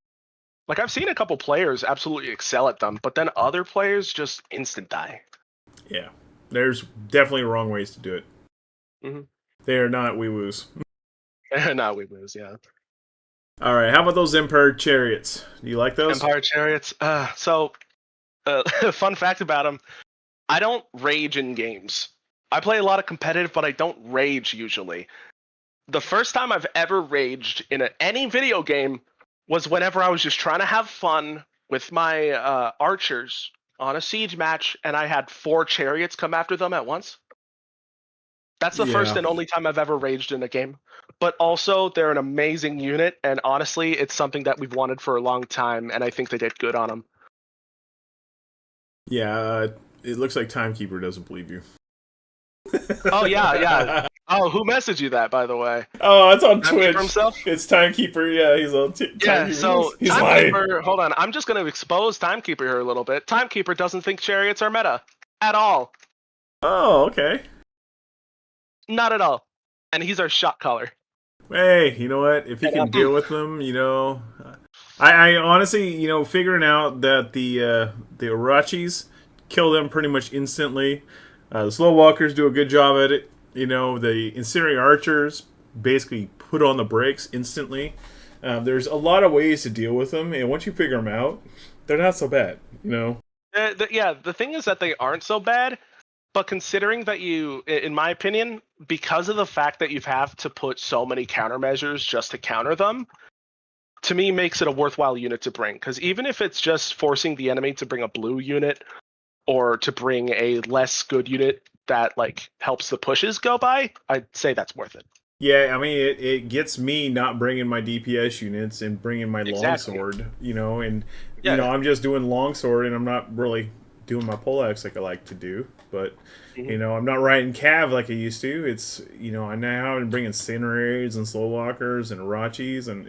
I've seen a couple players absolutely excel at them, but then other players just instant die. Yeah, there's definitely wrong ways to do it. Mm-hmm. They are not wee-woos. Not wee-woos, yeah. All right, how about those Empire Chariots? Do you like those? Empire Chariots. Fun fact about them, I don't rage in games. I play a lot of competitive, but I don't rage usually. The first time I've ever raged in any video game was whenever I was just trying to have fun with my archers on a siege match, and I had 4 chariots come after them at once. That's the first and only time I've ever raged in a game. But also, they're an amazing unit, and honestly, it's something that we've wanted for a long time, and I think they did good on them. Yeah, it looks like Timekeeper doesn't believe you. Oh yeah. Oh, who messaged you that, by the way? Oh, it's on Timekeeper Twitch. himself? It's Timekeeper. Yeah, he's on Yeah, Timekeeper. so He's lying. Timekeeper, hold on, I'm just going to expose Timekeeper here a little bit. Timekeeper doesn't think chariots are meta. At all. Oh, okay. Not at all. And he's our shot caller. Hey, you know what? If he can deal with them, I honestly, figuring out that the Urachis kill them pretty much instantly. The slow walkers do a good job at it. The incendiary archers basically put on the brakes instantly. There's a lot of ways to deal with them, and once you figure them out, they're not so bad. The thing is that they aren't so bad, but considering that you, in my opinion, because of the fact that you have to put so many countermeasures just to counter them, to me makes it a worthwhile unit to bring. Because even if it's just forcing the enemy to bring a blue unit or to bring a less good unit that helps the pushes go by, I'd say that's worth it. Yeah, I mean, it gets me not bringing my DPS units and bringing my longsword, I'm just doing longsword and I'm not really doing my poleaxe like I like to do. But, I'm not riding cav like I used to. It's, I now I'm bringing incinerators and slow walkers and Rachis and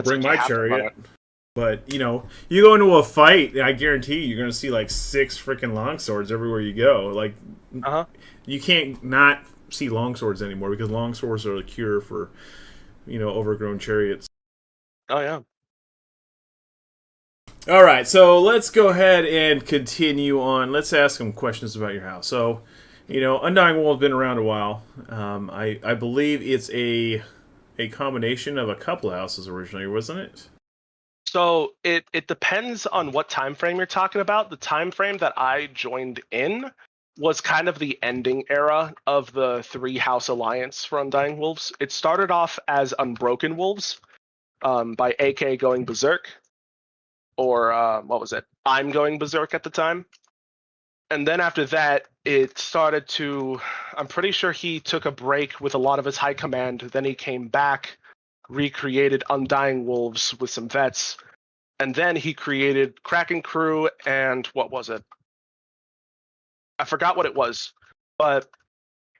bring my chariot. But, you go into a fight, I guarantee you're going to see 6 freaking longswords everywhere you go. You can't not see longswords anymore because longswords are the cure for, overgrown chariots. Oh, yeah. All right, so let's go ahead and continue on. Let's ask some questions about your house. So, Undying Wall has been around a while. I believe it's a combination of a couple houses originally, wasn't it? So it depends on what time frame you're talking about. The time frame that I joined in was kind of the ending era of the 3-house alliance for Undying Wolves. It started off as Unbroken Wolves by AK going berserk, or what was it? I'm going berserk at the time. And then after that, it started to, I'm pretty sure he took a break with a lot of his high command. Then he came back, recreated Undying Wolves with some vets. And then he created Kraken Crew and what was it? I forgot what it was. But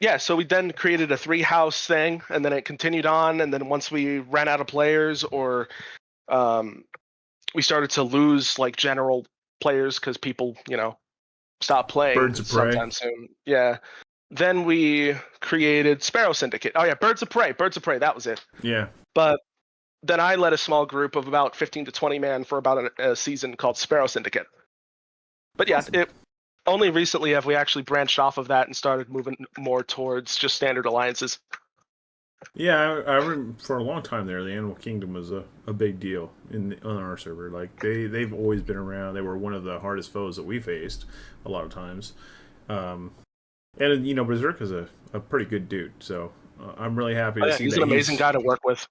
yeah, so we then created a 3-house thing, and then it continued on. And then once we ran out of players or we started to lose general players because people, stopped playing Birds of Prey. sometime soon. Yeah. Then we created Sparrow Syndicate. Oh yeah, Birds of Prey. That was it. Yeah. But then I led a small group of about 15 to 20 man for about a season called Sparrow Syndicate. But yeah, Awesome. Only recently have we actually branched off of that and started moving more towards just standard alliances. Yeah, I remember for a long time there, the Animal Kingdom was a big deal on our server. They've always been around. They were one of the hardest foes that we faced a lot of times. And Berserk is a pretty good dude. So I'm really happy to see he's that an amazing guy to work with.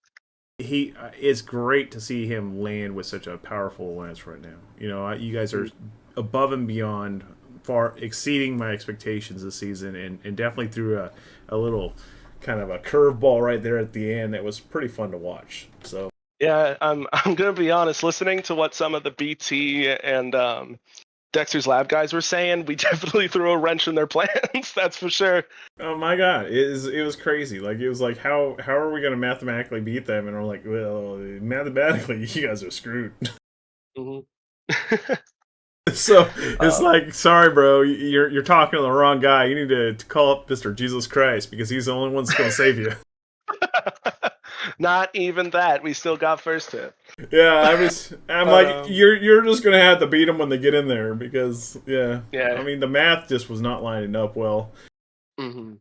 It's great to see him land with such a powerful alliance right now. You guys are above and beyond, far exceeding my expectations this season, and definitely threw a little kind of a curveball right there at the end that was pretty fun to watch. So yeah, I'm gonna be honest. Listening to what some of the BT and Dexter's Lab guys were saying, we definitely threw a wrench in their plans. That's for sure. Oh my god, it was crazy. It was how are we going to mathematically beat them? And we're like, well, mathematically, you guys are screwed. Mm-hmm. So it's sorry, bro, you're talking to the wrong guy. You need to call up Mr. Jesus Christ because he's the only one that's going to save you. Not even that. We still got first hit. Yeah, you're just going to have to beat them when they get in there because yeah. I mean, the math just was not lining up well. Mm-hmm.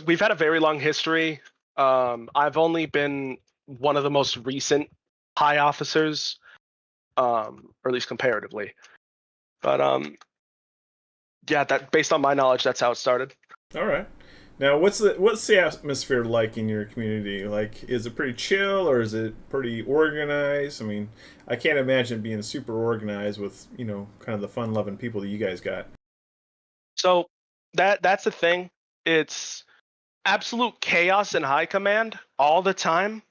We've had a very long history. I've only been one of the most recent high officers. Or at least comparatively. But that based on my knowledge, that's how it started. All right. Now, what's the atmosphere like in your community? Is it pretty chill or is it pretty organized? I mean, I can't imagine being super organized with kind of the fun-loving people that you guys got. So that's the thing. It's absolute chaos in high command all the time.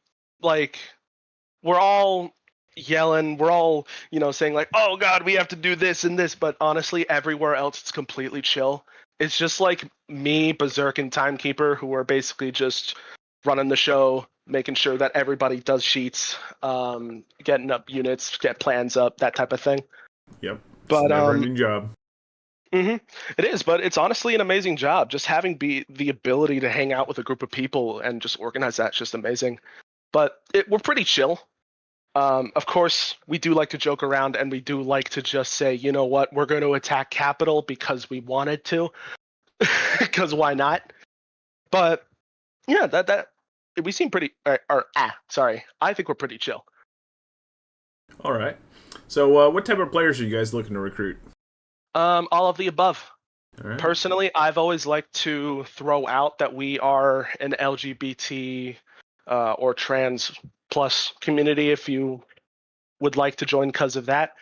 We're all yelling. We're all, saying like, "Oh God, we have to do this and this." But honestly, everywhere else, it's completely chill. It's just like me, Berserk, and Timekeeper, who are basically just running the show, making sure that everybody does sheets, getting up units, get plans up, that type of thing. Yep. It's But a never-ending job. It is, but it's honestly an amazing job. Just having the ability to hang out with a group of people and just organize that's just amazing. But we're pretty chill. Of course, we do like to joke around, and we do like to just say, you know what, we're going to attack capital because we wanted to, because why not? But yeah, that we seem pretty. I think we're pretty chill. All right. So, what type of players are you guys looking to recruit? All of the above. All right. Personally, I've always liked to throw out that we are an LGBT or trans plus community if you would like to join because of that.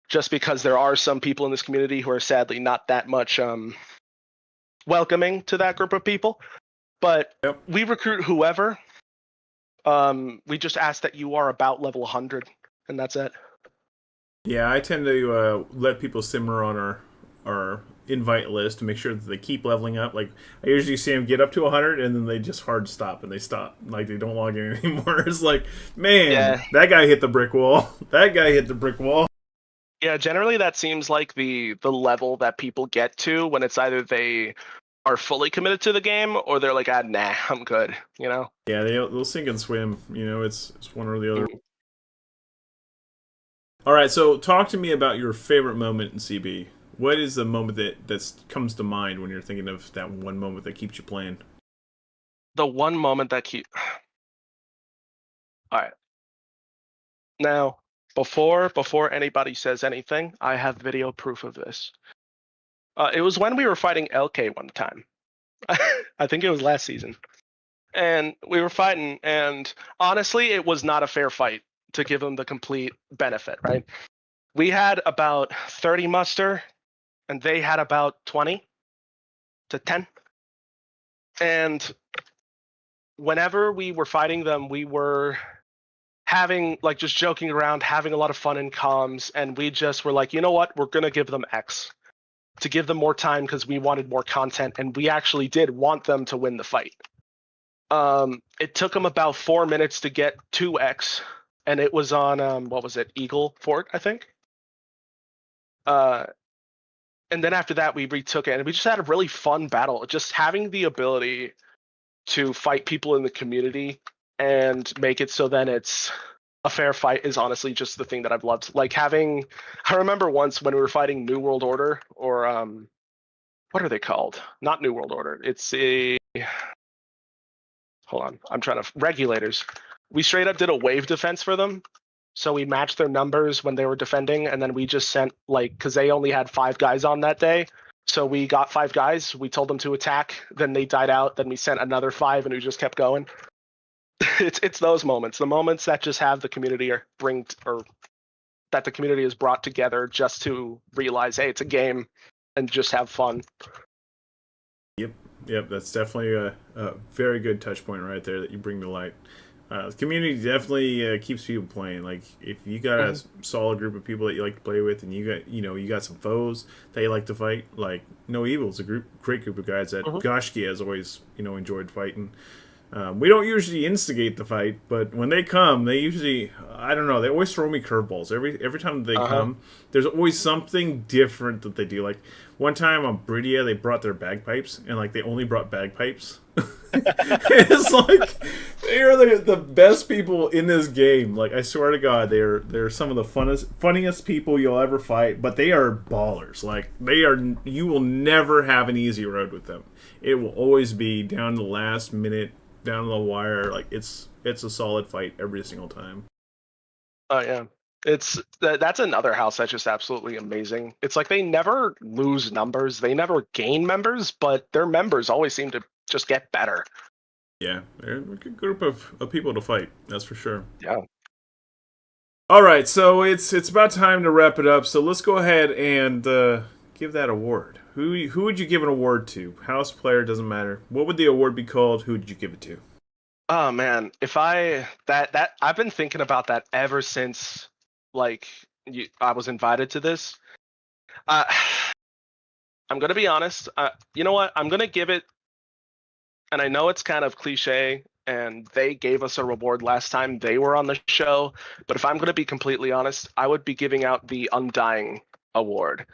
Just because there are some people in this community who are sadly not that much welcoming to that group of people. But we recruit whoever. We just ask that you are about level 100, and that's it. Yeah, I tend to let people simmer on our invite list to make sure that they keep leveling up. Like, I usually see them get up to 100, and then they just hard stop, and they stop. Like, they don't log in anymore. It's like, man, that guy hit the brick wall. That guy hit the brick wall. Yeah, generally that seems like the level that people get to when it's either they are fully committed to the game or they're like, nah, I'm good, Yeah, they'll sink and swim. It's one or the other. All right, so talk to me about your favorite moment in CB. What is the moment that comes to mind when you're thinking of that one moment that keeps you playing? The one moment that All right. Now, before anybody says anything, I have video proof of this. It was when we were fighting LK one time. I think it was last season. And we were fighting, and honestly, it was not a fair fight to give them the complete benefit, right? We had about 30 muster, and they had about 20 to 10. And whenever we were fighting them, we were having, like, just joking around, having a lot of fun in comms, and we just were like, you know what, we're going to give them X to give them more time because we wanted more content, and we actually did want them to win the fight. It took them about 4 minutes to get 2X, and it was on, what was it, Eagle Fort, I think? And then after that, we retook it, and we just had a really fun battle. Just having the ability to fight people in the community and make it so then it's a fair fight is honestly just the thing that I've loved. Like I remember once when we were fighting New World Order, or what are they called? Not New World Order. It's hold on. Regulators. We straight up did a wave defense for them. So we matched their numbers when they were defending, and then we just sent, because they only had 5 guys on that day. So we got 5 guys, we told them to attack, then they died out, then we sent another 5, and we just kept going. It's those moments, the moments that just have the community or that the community is brought together just to realize, hey, it's a game, and just have fun. Yep, that's definitely a very good touch point right there that you bring to light. The community definitely keeps people playing. Like, if you got a solid group of people that you like to play with, and you got some foes that you like to fight, like No Evil's a great group of guys that Goshki has always enjoyed fighting. We don't usually instigate the fight, but when they come, they usually, I don't know, they always throw me curveballs. Every time they come, there's always something different that they do. Like, one time on Bridia, they brought their bagpipes, and they only brought bagpipes. It's like, they are the best people in this game. Like, I swear to God, they're some of the funniest people you'll ever fight, but they are ballers. Like, you will never have an easy road with them. It will always be down to the last minute, down to the wire. Like, it's a solid fight every single time. Oh yeah, that's another house that's just absolutely amazing. It's like they never lose numbers, they never gain members, but their members always seem to just get better. Yeah, they're a good group of people to fight, that's for sure. Yeah. All right, so it's about time to wrap it up. So let's go ahead and give that award. Who would you give an award to? House, player, doesn't matter. What would the award be called? Who would you give it to? Oh man, if I that I've been thinking about that ever since like I was invited to this. Uh, I'm gonna be honest. You know what? I'm gonna give it, and I know it's kind of cliche, and they gave us a reward last time they were on the show. But if I'm gonna be completely honest, I would be giving out the Undying Award.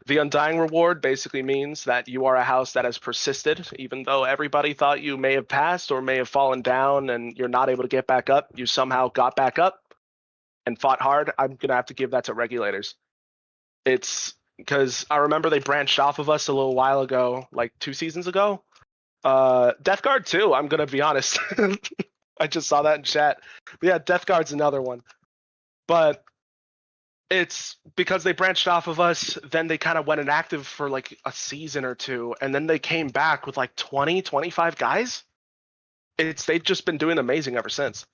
The Undying Reward basically means that you are a house that has persisted, even though everybody thought you may have passed or may have fallen down and you're not able to get back up. You somehow got back up and fought hard. I'm going to have to give that to Regulators. It's because I remember they branched off of us a little while ago, like 2 seasons ago. Death Guard too, I'm going to be honest. I just saw that in chat. But yeah, Death Guard's another one. But it's because they branched off of us, then they kind of went inactive for like a season or two, and then they came back with like 20, 25 guys. They've just been doing amazing ever since.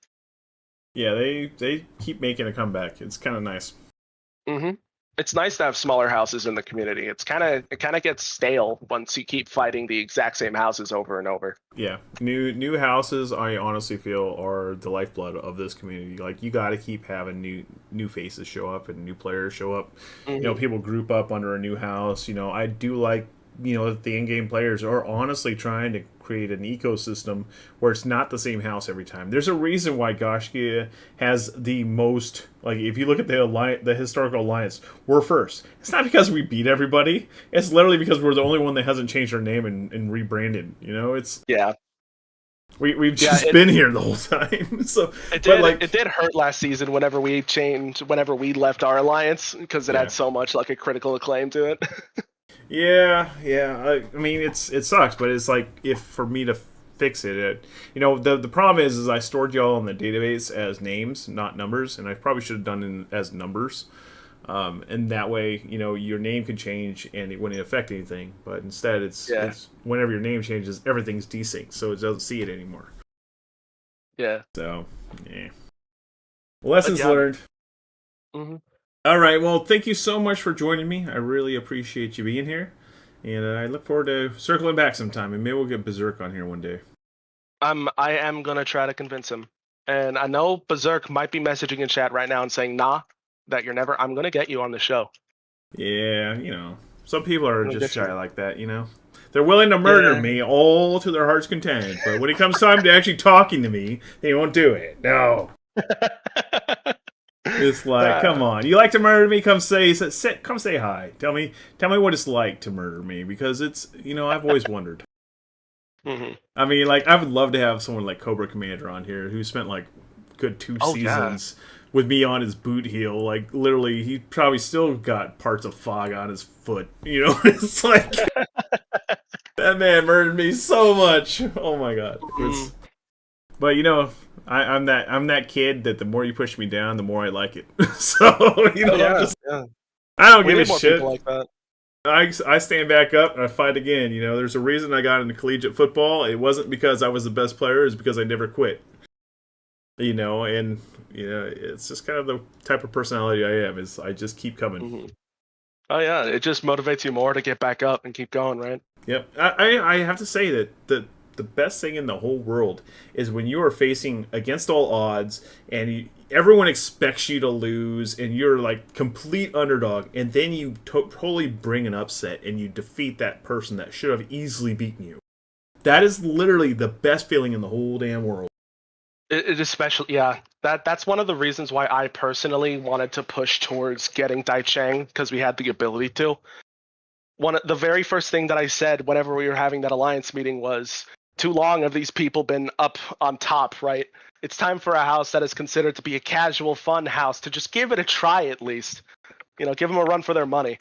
Yeah, they keep making a comeback. It's kind of nice. Mm-hmm. It's nice to have smaller houses in the community. It kind of gets stale once you keep fighting the exact same houses over and over. Yeah, new houses, I honestly feel, are the lifeblood of this community. Like, you got to keep having new faces show up and new players show up. Mm-hmm. You know, people group up under a new house. You know, I do like, you know, the in-game players are honestly trying to create an ecosystem where it's not the same house every time. There's a reason why Goshkia has the most, like, if you look at the historical alliance, we're first. It's not because we beat everybody. It's literally because we're the only one that hasn't changed our name and rebranded. You know, it's we've just been here the whole time. So it did hurt last season whenever we left our alliance, because it had so much like a critical acclaim to it. Yeah. I mean, it sucks, but it's like, if for me to fix it, you know, the problem is I stored y'all in the database as names, not numbers, and I probably should have done it as numbers, and that way, you know, your name can change and it wouldn't affect anything. But instead, it's whenever your name changes, everything's desynced, so it doesn't see it anymore. Yeah. So, yeah. Lessons learned. Mm-hmm. All right, well, thank you so much for joining me. I really appreciate you being here, and I look forward to circling back sometime, and maybe we'll get Berserk on here one day. I am going to try to convince him. And I know Berserk might be messaging in chat right now and saying, nah, that you're never, I'm going to get you on the show. Yeah, you know, some people are just shy like that, you know. They're willing to murder me all to their heart's content, but when it comes time to actually talking to me, they won't do it. No. It's like, come on! You like to murder me? Come say hi. Tell me what it's like to murder me, because it's, you know, I've always wondered. Mm-hmm. I mean, like, I would love to have someone like Cobra Commander on here who spent like good 2 seasons with me on his boot heel. Like, literally, he probably still got parts of fog on his foot. You know, it's like that man murdered me so much. Oh my god! But you know, I'm that kid that the more you push me down, the more I like it. So, you know, I don't give a shit. Like that. I stand back up and I fight again. You know, there's a reason I got into collegiate football. It wasn't because I was the best player. It's because I never quit. You know, and you know, it's just kind of the type of personality I am. Is I just keep coming. Mm-hmm. Oh yeah, it just motivates you more to get back up and keep going, right? Yep. I have to say that the best thing in the whole world is when you are facing against all odds and everyone expects you to lose and you're like complete underdog, and then you totally bring an upset and you defeat that person that should have easily beaten you. That is literally the best feeling in the whole damn world. It especially, that's one of the reasons why I personally wanted to push towards getting Dai Chang, because we had the ability to. The very first thing that I said whenever we were having that alliance meeting was, too long have these people been up on top, right? It's time for a house that is considered to be a casual, fun house to just give it a try at least. You know, give them a run for their money.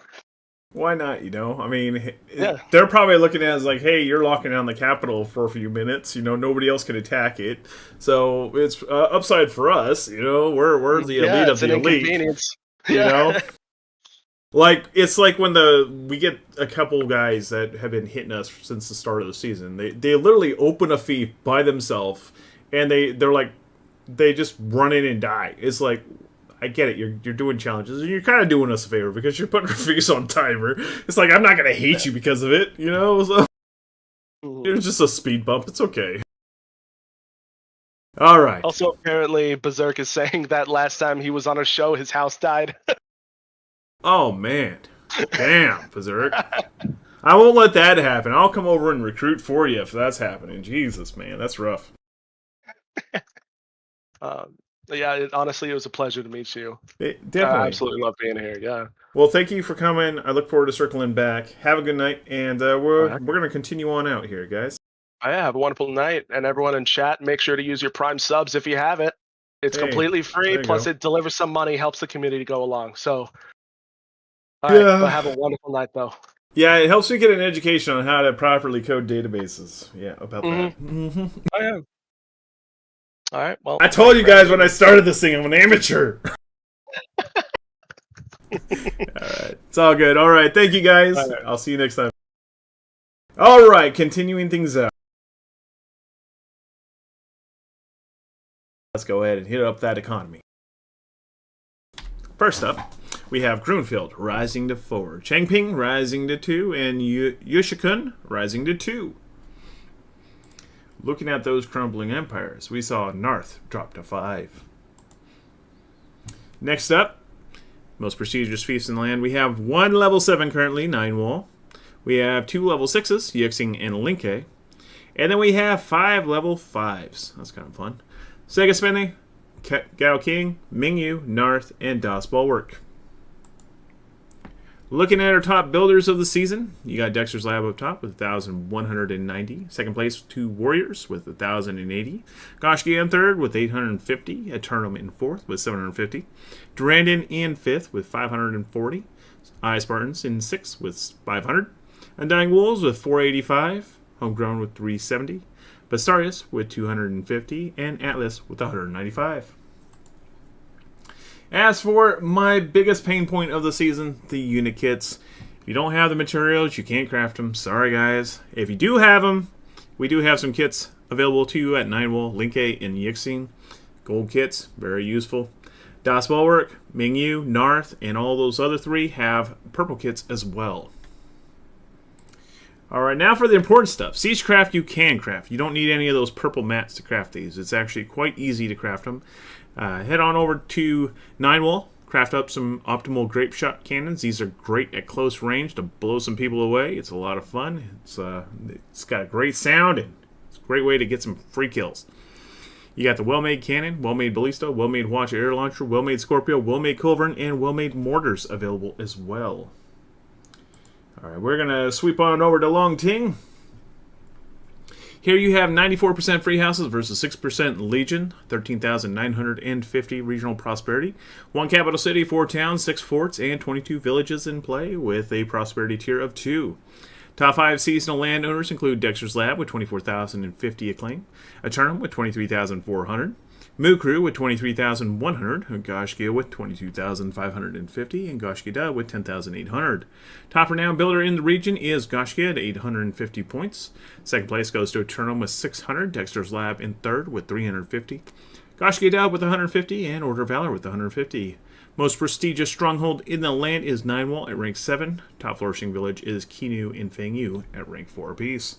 Why not, you know? I mean, they're probably looking at it as like, hey, you're locking down the capital for a few minutes. You know, nobody else can attack it. So it's upside for us. You know, we're the elite of the elite. You know? Like, it's like when we get a couple guys that have been hitting us since the start of the season. They literally open a fief by themselves, and they're like, they just run in and die. It's like, I get it, you're doing challenges, and you're kind of doing us a favor because you're putting our fiefs on timer. It's like, I'm not going to hate you because of it, you know? So, it's just a speed bump. It's okay. All right. Also, apparently, Berserk is saying that last time he was on a show, his house died. Oh, man. Damn, Berserk. I won't let that happen. I'll come over and recruit for you if that's happening. Jesus, man, that's rough. Honestly, it was a pleasure to meet you. Definitely. I absolutely love being here. Yeah. Well, thank you for coming. I look forward to circling back. Have a good night, and we're going to continue on out here, guys. Have a wonderful night, and everyone in chat, make sure to use your Prime subs if you have it. It's completely free, plus it delivers some money, helps the community go along. So, all right, well, have a wonderful night, though. Yeah, it helps me get an education on how to properly code databases. Yeah, about that. Mm-hmm. Oh, yeah. All right, well. I told you guys when I started this thing, I'm an amateur. All right, it's all good. All right, thank you guys. Right. I'll see you next time. All right, continuing things out. Let's go ahead and hit up that economy. First up, we have Grunfeld rising to 4, Changping rising to 2, and Yushikun rising to 2. Looking at those crumbling empires, we saw Narth drop to 5. Next up, most prestigious fiefs in the land, we have 1 level 7 currently, 9 wall. We have 2 level 6s, Yixing and Linke. And then we have 5 level 5s. That's kind of fun. Segaspene, Gao King, Mingyu, Narth, and Das Bulwark. Looking at our top builders of the season, you got Dexter's Lab up top with 1,190. Second place, 2 Warriors with 1,080. Goshki in third with 850. Eternum in fourth with 750. Durandon in fifth with 540. I Spartans in sixth with 500. Undying Wolves with 485. Homegrown with 370. Bastarius with 250. And Atlas with 195. As for my biggest pain point of the season, the unit kits. If you don't have the materials, you can't craft them. Sorry, guys. If you do have them, we do have some kits available to you at 9-Wall, Linke, and Yixing. Gold kits, very useful. Das Bulwark, Mingyu, Narth, and all those other 3 have purple kits as well. Alright, now for the important stuff. Siegecraft you can craft. You don't need any of those purple mats to craft these. It's actually quite easy to craft them. Head on over to 9-Wall, craft up some optimal grape shot cannons. These are great at close range to blow some people away. It's a lot of fun. It's got a great sound, and it's a great way to get some free kills. You got the well-made cannon, well-made ballista, well-made watch air launcher, well-made Scorpio, well-made culverin, and well-made mortars available as well. Alright, we're going to sweep on over to Longting. Here you have 94% free houses versus 6% Legion, 13,950 regional prosperity, 1 capital city, 4 towns, 6 forts, and 22 villages in play with a prosperity tier of 2. Top 5 seasonal landowners include Dexter's Lab with 24,050 acclaim, Eternum with 23,400, Mukru with 23,100, Goshkia with 22,550, and Goshkida with 10,800. Top renowned builder in the region is Goshkia at 850 points. Second place goes to Eternum with 600, Dexter's Lab in third with 350, Goshkida with 150, and Order of Valor with 150. Most prestigious stronghold in the land is 9-Wall at rank 7. Top flourishing village is Kinu in Fengyu at rank 4 apiece.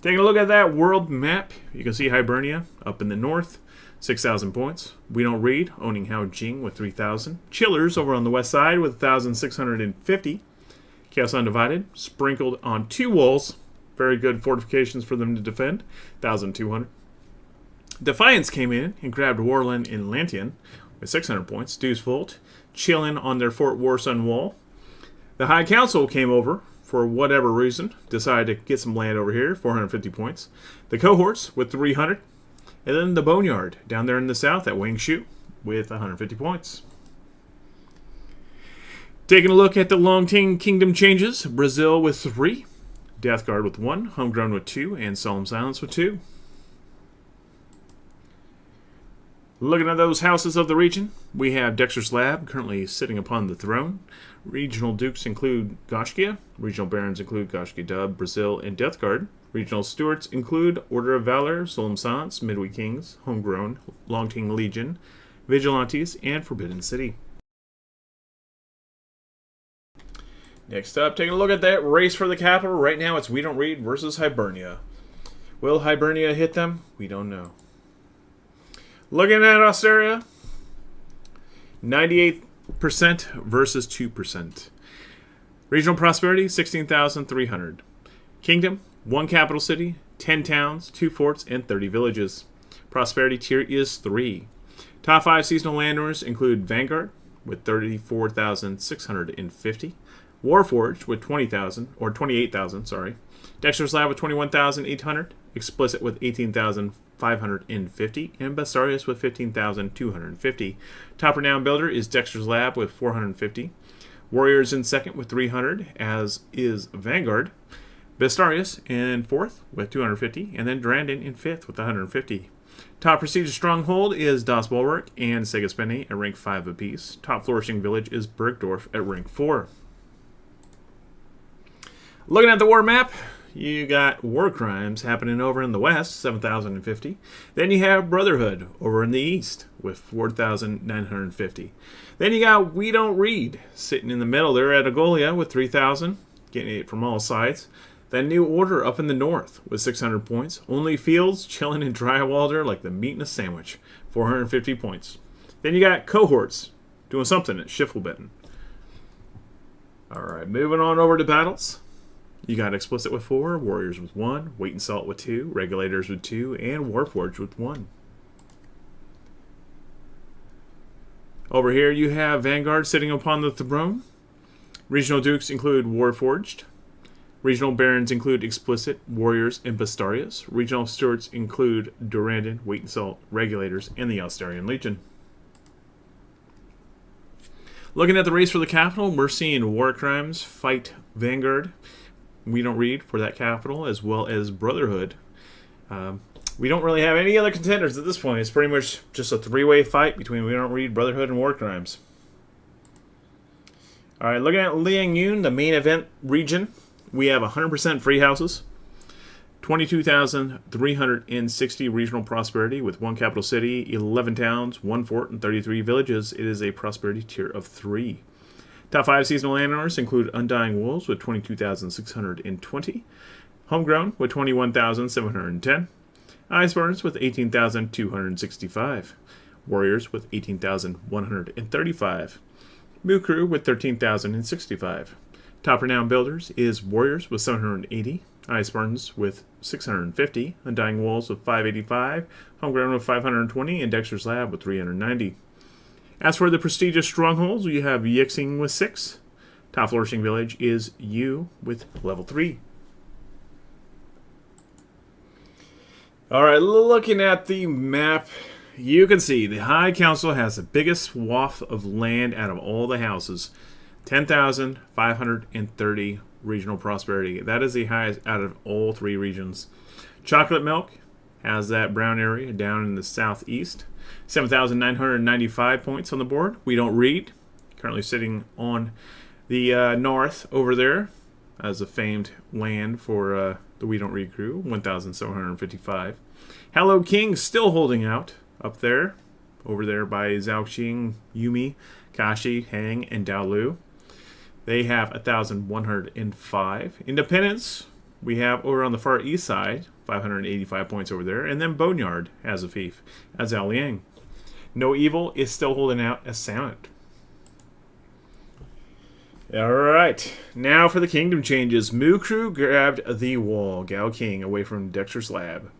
Taking a look at that world map, you can see Hibernia up in the north, 6,000 points. We Don't Read, owning Hao Jing with 3,000. Chillers over on the west side with 1,650. Chaos Undivided, sprinkled on 2 walls. Very good fortifications for them to defend, 1,200. Defiance came in and grabbed Warland in Lantian with 600 points. Deuce Volt, chilling on their Fort Warsun wall. The High Council came over, for whatever reason, decided to get some land over here, 450 points. The Cohorts with 300. And then the Boneyard down there in the south at Wangshu with 150 points. Taking a look at the Longting Kingdom changes, Brazil with 3, Deathguard with 1, Homegrown with 2, and Solemn Silence with 2. Looking at those houses of the region, we have Dexter's Lab currently sitting upon the throne. Regional dukes include Goshkia. Regional barons include Goshki Dub, Brazil, and Deathguard. Regional stewards include Order of Valor, Solemn Silence, Midway Kings, Homegrown, Longting Legion, Vigilantes, and Forbidden City. Next up, taking a look at that race for the capital. Right now it's We Don't Read versus Hibernia. Will Hibernia hit them? We don't know. Looking at Australia, 98% versus 2%. Regional prosperity, 16,300. Kingdom, 1 capital city, 10 towns, 2 forts, and 30 villages. Prosperity tier is 3. Top 5 seasonal landowners include Vanguard with 34,650, Warforged with 28,000, sorry. Dexter's Lab with 21,800, Explicit with 18,550, and Bastarius with 15,250. Top renowned builder is Dexter's Lab with 450. Warriors in second with 300, as is Vanguard. Bastarius in fourth with 250, and then Durandon in fifth with 150. Top prestigious stronghold is Das Bulwark and Segaspeni at rank 5 apiece. Top flourishing village is Bergdorf at rank 4. Looking at the war map, you got war crimes happening over in the west, 7,050. Then you have Brotherhood over in the east with 4,950. Then you got We Don't Read sitting in the middle there at Agolia with 3,000, getting it from all sides. Then New Order up in the north with 600 points. Only Fields chilling in Drywalder like the meat in a sandwich, 450 points. Then you got Cohorts doing something at Schiffelbetten. Alright, moving on over to battles. You got Explicit with 4, Warriors with 1, Weight and Salt with 2, Regulators with 2, and Warforged with 1. Over here you have Vanguard sitting upon the throne. Regional Dukes include Warforged. Regional Barons include Explicit, Warriors, and Bastarius. Regional Stewards include Durandon, Weight and Salt, Regulators, and the Austarian Legion. Looking at the race for the capital, we're seeing War Crimes fight Vanguard. We Don't Read for that capital, as well as Brotherhood. We don't really have any other contenders at this point. It's pretty much just a 3-way fight between We Don't Read, Brotherhood, and War Crimes. Alright, looking at Liang Yun, the main event region. We have 100% free houses, 22,360 regional prosperity with 1 capital city, 11 towns, 1 fort, and 33 villages. It is a prosperity tier of 3. Top 5 seasonal landowners include Undying Wolves with 22,620, Homegrown with 21,710, Iceburns with 18,265, Warriors with 18,135, Mukru with 13,065. Top renowned builders is Warriors with 780, Iceburns with 650, Undying Wolves with 585, Homegrown with 520, and Dexter's Lab with 390. As for the prestigious strongholds, we have Yixing with 6. Top flourishing village is Yu with level 3. Alright, looking at the map, you can see the High Council has the biggest swath of land out of all the houses. 10,530 regional prosperity. That is the highest out of all 3 regions. Chocolate Milk has that brown area down in the southeast. 7,995 points on the board. We Don't Read, currently sitting on the north over there as a famed land for the We Don't Read crew. 1,755. Hello King still holding out up there, over there by Zhaoqing, Yumi, Kashi, Hang, and Daolu. They have 1,105. Independence, we have over on the far east side, 585 points over there. And then Boneyard has a fief, as Zhao Liang. No Evil is still holding out as Sound. Alright, now for the kingdom changes. Mukru grabbed the wall. Gao King away from Dexter's Lab.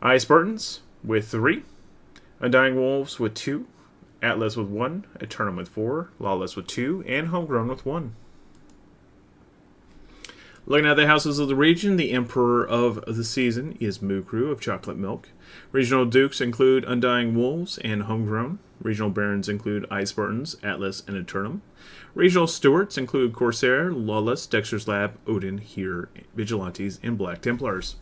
Ice Spartans with 3. Undying Wolves with 2. Atlas with 1, Eternum with 4, Lawless with 2, and Homegrown with 1. Looking at the houses of the region, the Emperor of the season is Mukru of Chocolate Milk. Regional Dukes include Undying Wolves and Homegrown. Regional Barons include Ice Spartans, Atlas, and Eternum. Regional Stewards include Corsair, Lawless, Dexter's Lab, Odin, Here, Vigilantes, and Black Templars.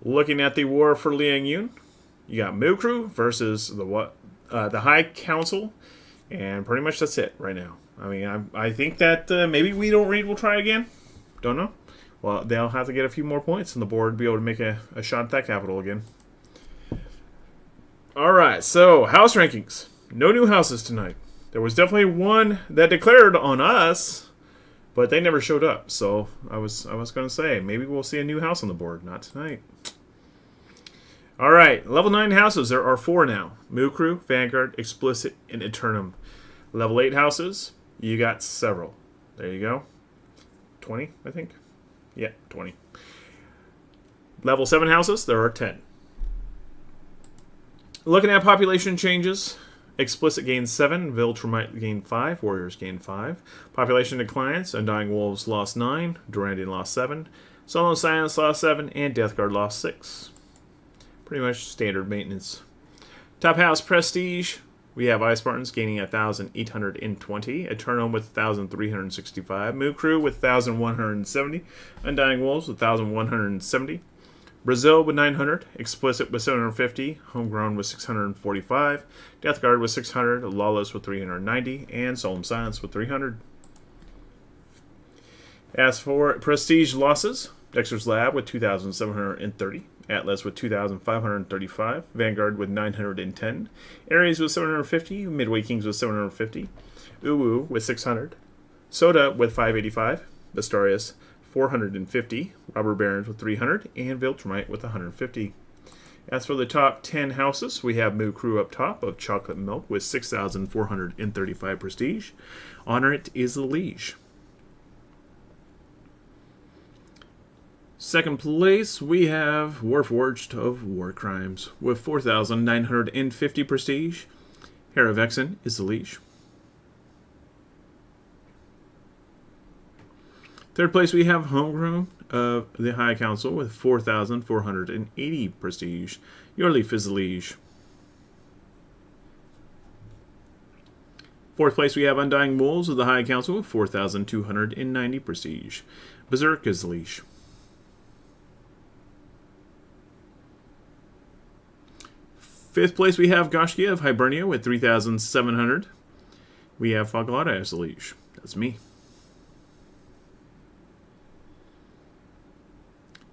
Looking at the war for Liang Yun, you got Mukru versus the High Council, and pretty much that's it right now. I mean, I think that maybe We Don't Read will try again. Don't know. Well, they'll have to get a few more points on the board to be able to make a shot at that capital again. Alright, so house rankings. No new houses tonight. There was definitely one that declared on us, but they never showed up. So I was going to say, maybe we'll see a new house on the board. Not tonight. All right, level 9 houses. There are 4 now. Mukru, Vanguard, Explicit, and Eternum. Level 8 houses, you got several. There you go. 20, I think. Yeah, 20. Level 7 houses, there are 10. Looking at population changes, Explicit gained 7, Viltrumite gained 5, Warriors gained 5. Population declines, Undying Wolves lost 9, Durandian lost 7, Solemn Silence lost 7, and Deathguard lost 6. Pretty much standard maintenance. Top house Prestige, we have Ice Spartans gaining 1,820, Eternum with 1,365, Moo Crew with 1,170, Undying Wolves with 1,170, Brazil with 900, Explicit with 750, Homegrown with 645, Deathguard with 600, Lawless with 390, and Solemn Silence with 300. As for Prestige losses, Dexter's Lab with 2,730, Atlas with 2,535, Vanguard with 910, Ares with 750, Midway Kings with 750, Uwu with 600, Soda with 585, Vestarius 450, Robber Barons with 300, and Viltrumite with 150. As for the top 10 houses, we have Moo Crew up top of Chocolate Milk with 6,435 prestige. Honor it is the Liege. Second place, we have Warforged of War Crimes with 4,950 prestige. Hera Vexen is the Liege. Third place, we have Homegrown of the High Council with 4,480 prestige. Your Leaf is the Liege. Fourth place, we have Undying Wolves of the High Council with 4,290 prestige. Berserk is the Liege. Fifth place, we have Goshkia of Hibernia with 3,700. We have Foghladha as the Liege. That's me.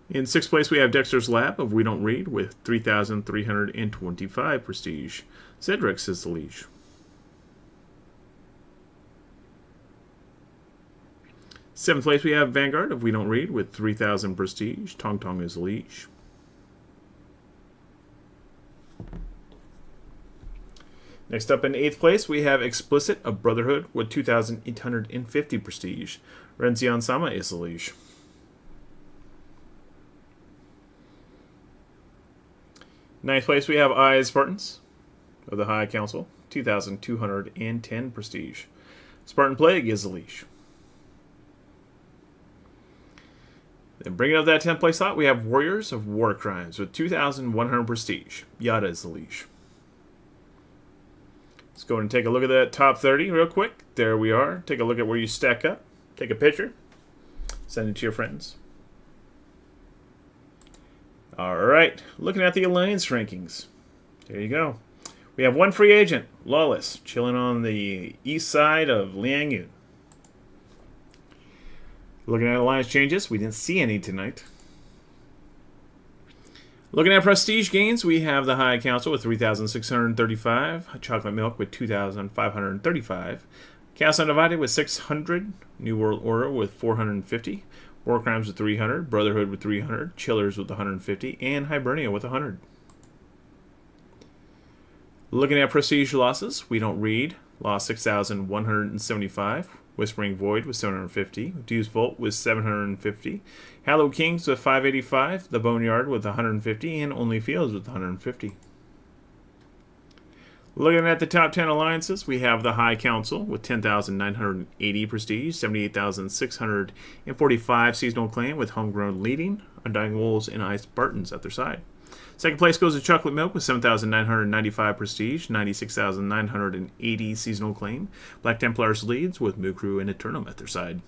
In sixth place, we have Dexter's Lab of We Don't Read with 3,325 prestige. Cedrix is the Liege. Seventh place, we have Vanguard of We Don't Read with 3,000 prestige. Tong Tong is the Liege. Next up in eighth place, we have Explicit of Brotherhood with 2,850 prestige. Renzion Sama is the Liege. Ninth place, we have Ice Spartans of the High Council, 2,210 prestige. Spartan Plague is the Liege. Then bringing up that 10th place slot, we have Warriors of War Crimes with 2,100 prestige. Yada is the Liege. Let's go and take a look at that top 30 real quick. There we are. Take a look at where you stack up. Take a picture. Send it to your friends. All right. Looking at the Alliance rankings. There you go. We have one free agent, Lawless, chilling on the east side of Liangyu. Looking at Alliance changes, we didn't see any tonight. Looking at prestige gains, we have the High Council with 3,635, Chocolate Milk with 2,535, Chaos Undivided with 600, New World Order with 450, War Crimes with 300, Brotherhood with 300, Chillers with 150, and Hibernia with 100. Looking at prestige losses, We Don't Read, lost 6,175, Whispering Void with 750, Deus Volt with 750, Hallowed Kings with 585, The Boneyard with 150, and Only Fields with 150. Looking at the top 10 alliances, we have the High Council with 10,980 prestige, 78,645 seasonal claim with Homegrown leading, Undying Wolves and Ice Spartans at their side. Second place goes to Chocolate Milk with 7,995 prestige, 96,980 seasonal claim. Black Templars leads with Moo Crew and Eternum at their side.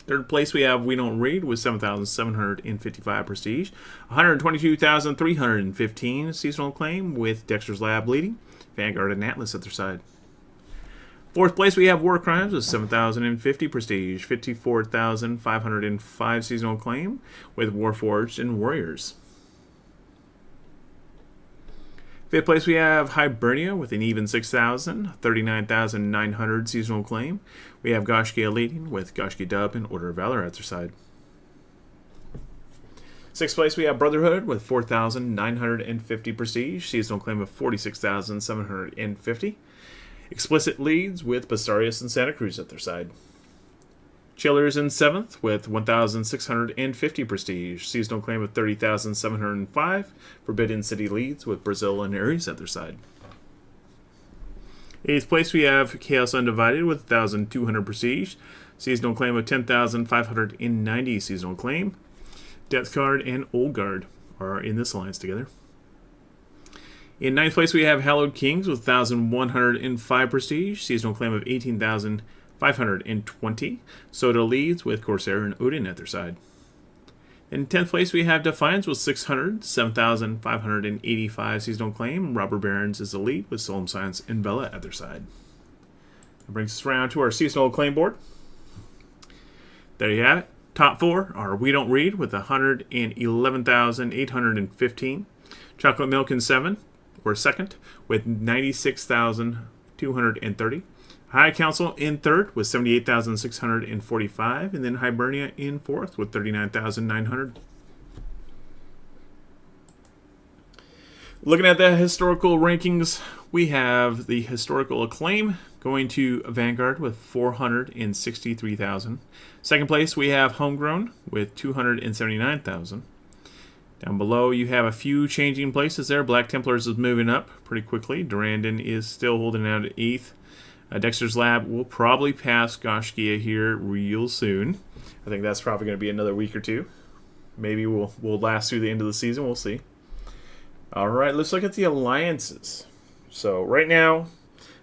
Third place we have We Don't Read with 7,755 prestige, 122,315 seasonal claim with Dexter's Lab leading, Vanguard and Atlas at their side. Fourth place we have War Crimes with 7,050 prestige, 54,505 seasonal claim with Warforged and Warriors. Fifth place, we have Hibernia with an even 6,000, 39,900 seasonal claim. We have Goshkia leading with Goshkia Dub and Order of Valor at their side. Sixth place, we have Brotherhood with 4,950 prestige. Seasonal claim of 46,750. Explicit leads with Bastarius and Santa Cruz at their side. Chillers in 7th with 1,650 prestige. Seasonal claim of 30,705. Forbidden City leads with Brazil and Ares at their side. 8th place, we have Chaos Undivided with 1,200 prestige. Seasonal claim of 10,590 seasonal claim. Death Guard and Old Guard are in this alliance together. In 9th place, we have Hallowed Kings with 1,105 prestige. Seasonal claim of 18,520. Soda leads with Corsair and Odin at their side. In 10th place, we have Defiance with 7,585 seasonal claim. Robber Barons is the lead with Solemn Science and Vela at their side. That brings us around to our seasonal claim board. There you have it. Top 4 are We Don't Read with 111,815. Chocolate Milk in 7 were second with 96,230. High Council in 3rd with 78,645. And then Hibernia in 4th with 39,900. Looking at the historical rankings, we have the historical acclaim going to Vanguard with 463,000. Second place, we have Homegrown with 279,000. Down below, you have a few changing places there. Black Templars is moving up pretty quickly. Durandon is still holding out at 8th. Dexter's Lab will probably pass Goshkia here real soon. I think that's probably going to be another week or two. Maybe we'll last through the end of the season. We'll see. All right, let's look at the alliances. So right now,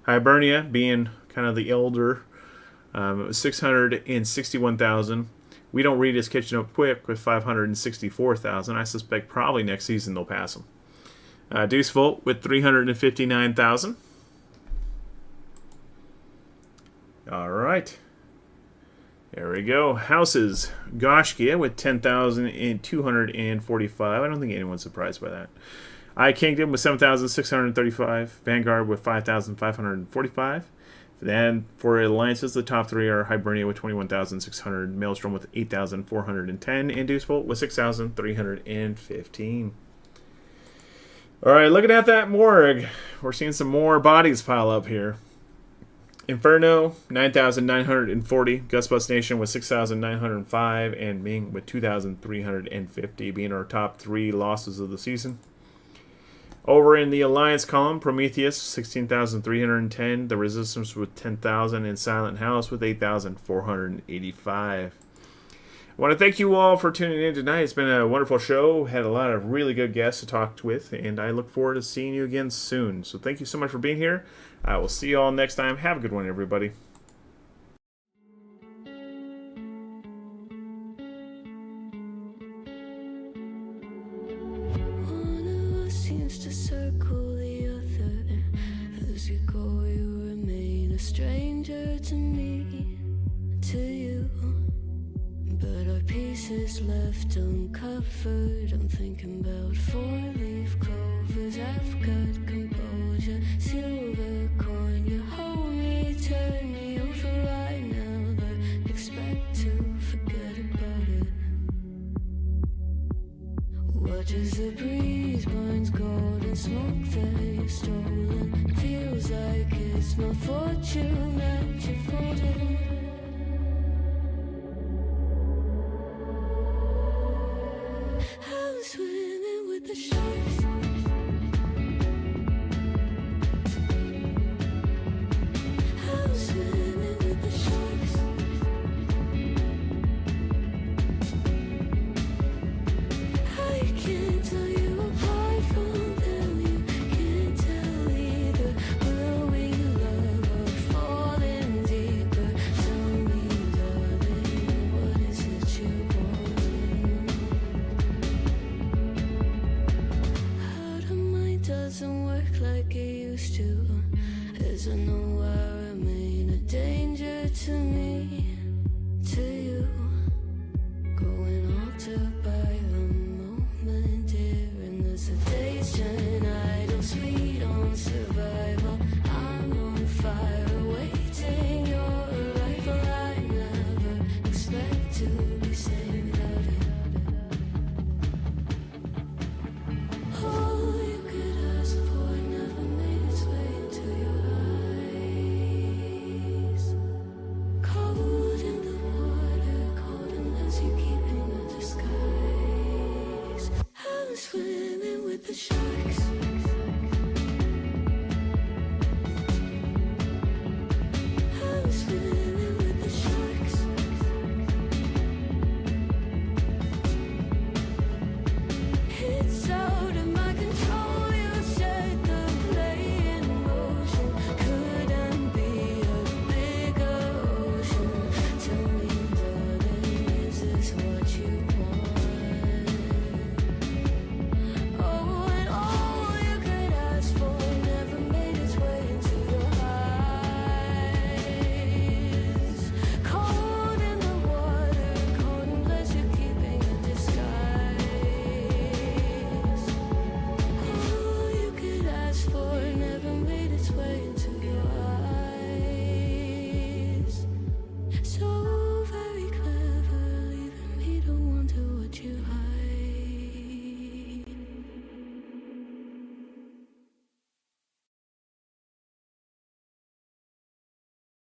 Hibernia being kind of the elder, 661,000. We Don't Read is catching up quick with 564,000. I suspect probably next season they'll pass them. Deuce Volt with 359,000. All right. There we go. Houses. Goshkia with 10,245. I don't think anyone's surprised by that. I Kingdom with 7,635. Vanguard with 5,545. Then for alliances, the top 3 are Hibernia with 21,600. Maelstrom with 8,410. And Deucevolt with 6,315. All right, looking at that morgue, we're seeing some more bodies pile up here. Inferno, 9,940. Gustbus Nation with 6,905. And Ming with 2,350 being our top 3 losses of the season. Over in the Alliance column, Prometheus, 16,310. The Resistance with 10,000. And Silent House with 8,485. I want to thank you all for tuning in tonight. It's been a wonderful show. Had a lot of really good guests to talk with. And I look forward to seeing you again soon. So thank you so much for being here. I will see you all next time. Have a good one, everybody. One of us seems to circle the other. As you go, you remain a stranger to me, to you. But our pieces left uncovered. I'm thinking about 4-leaf clovers. I've got composure. Silver coin, you hold me, turn me over right now. But expect to forget about it. Watch as the breeze burns golden smoke that you've stolen. Feels like it's my fortune that you're folding. I'm swimming with the sharks. I'm swimming with the sharks. I can't tell you apart from them. You can't tell either. Will we love or fall in deeper? Tell me, darling, what is it you want? Doesn't work like it used to. As I know I remain a danger to me, to you. Going altar by